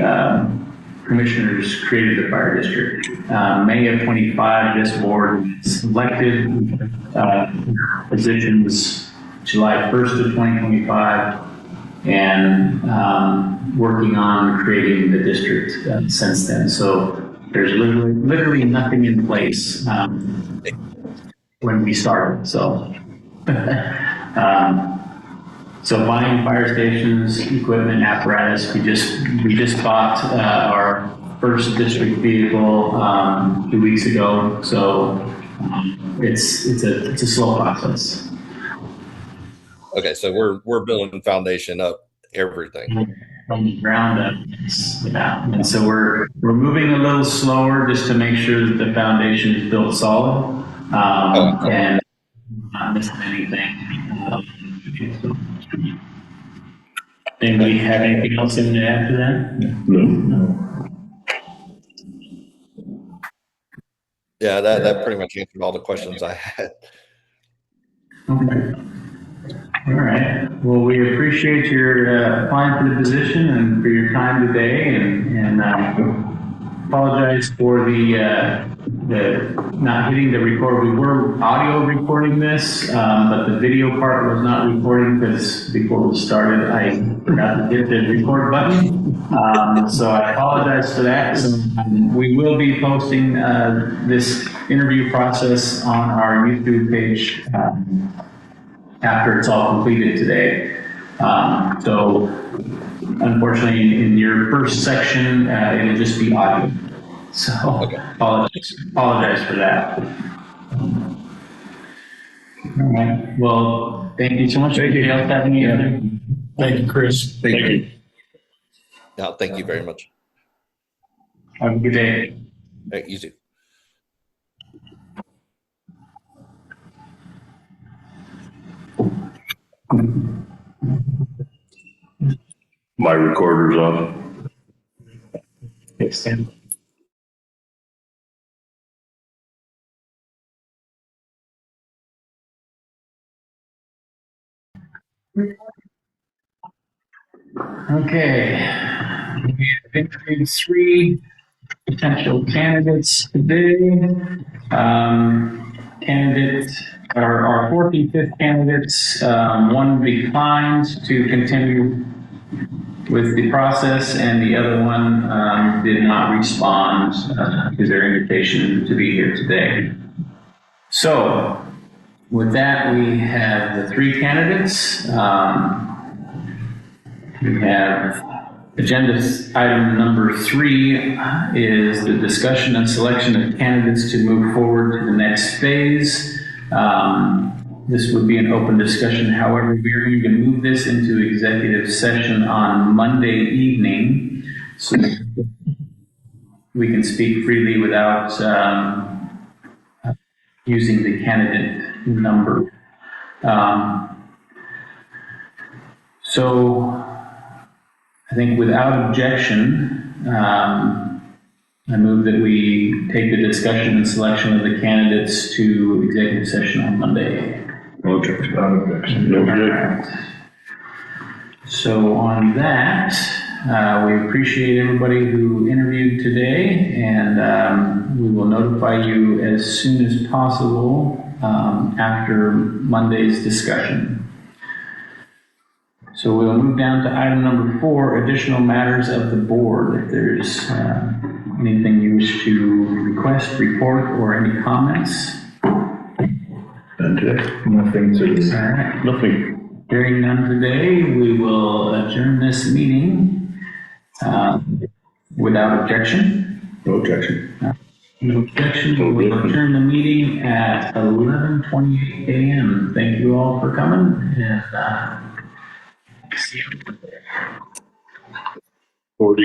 commissioners created the fire district. May of 25, this board selected positions July 1st of 2025, and working on creating the district since then. So there's literally nothing in place when we started. So, so buying fire stations, equipment, apparatus. We just bought our first district vehicle 2 weeks ago. So it's a slow process. Okay, so we're building foundation up everything from the ground up. Yeah, and so we're moving a little slower just to make sure that the foundation is built solid and not missing anything. Anybody have anything else in to add to that? No. Yeah, that pretty much answered all the questions I had. Okay. All right. Well, we appreciate your applying for the position and for your time today, and apologize for the not hitting the record. We were audio recording this, but the video part was not recording because before we started, I forgot to hit the record button. So I apologize for that. So, we will be posting this interview process on our YouTube page after it's all completed today. So unfortunately, in your first section, it'll just be audio. So apologize for that. All right. Well, thank you so much. Anybody else have any other? Thank you, Chris. Thank you. No, thank you very much. Have a good day. Hey, you too. My recorder's off. Thanks, Sam. Okay, we have interviewed 3 potential candidates today. Our 4th and 5th candidates, one declined to continue with the process, and the other one did not respond to their invitation to be here today. So, with that, we have the 3 candidates. We have agenda item number 3 is the discussion and selection of candidates to move forward to the next phase. This would be an open discussion. However, we are going to move this into executive session on Monday evening, so we can speak freely without using the candidate number. So I think without objection, I move that we take the discussion and selection of the candidates to executive session on Monday. No objection. No objection. So on that, we appreciate everybody who interviewed today, and we will notify you as soon as possible after Monday's discussion. So we'll move down to item number 4, additional matters of the board. If there's anything you wish to request, report, or any comments. And nothing to, All right. nothing. Hearing none today, we will adjourn this meeting without objection. No objection. No objection. We will adjourn the meeting at 11:28 a.m. Thank you all for coming, and see you. 40.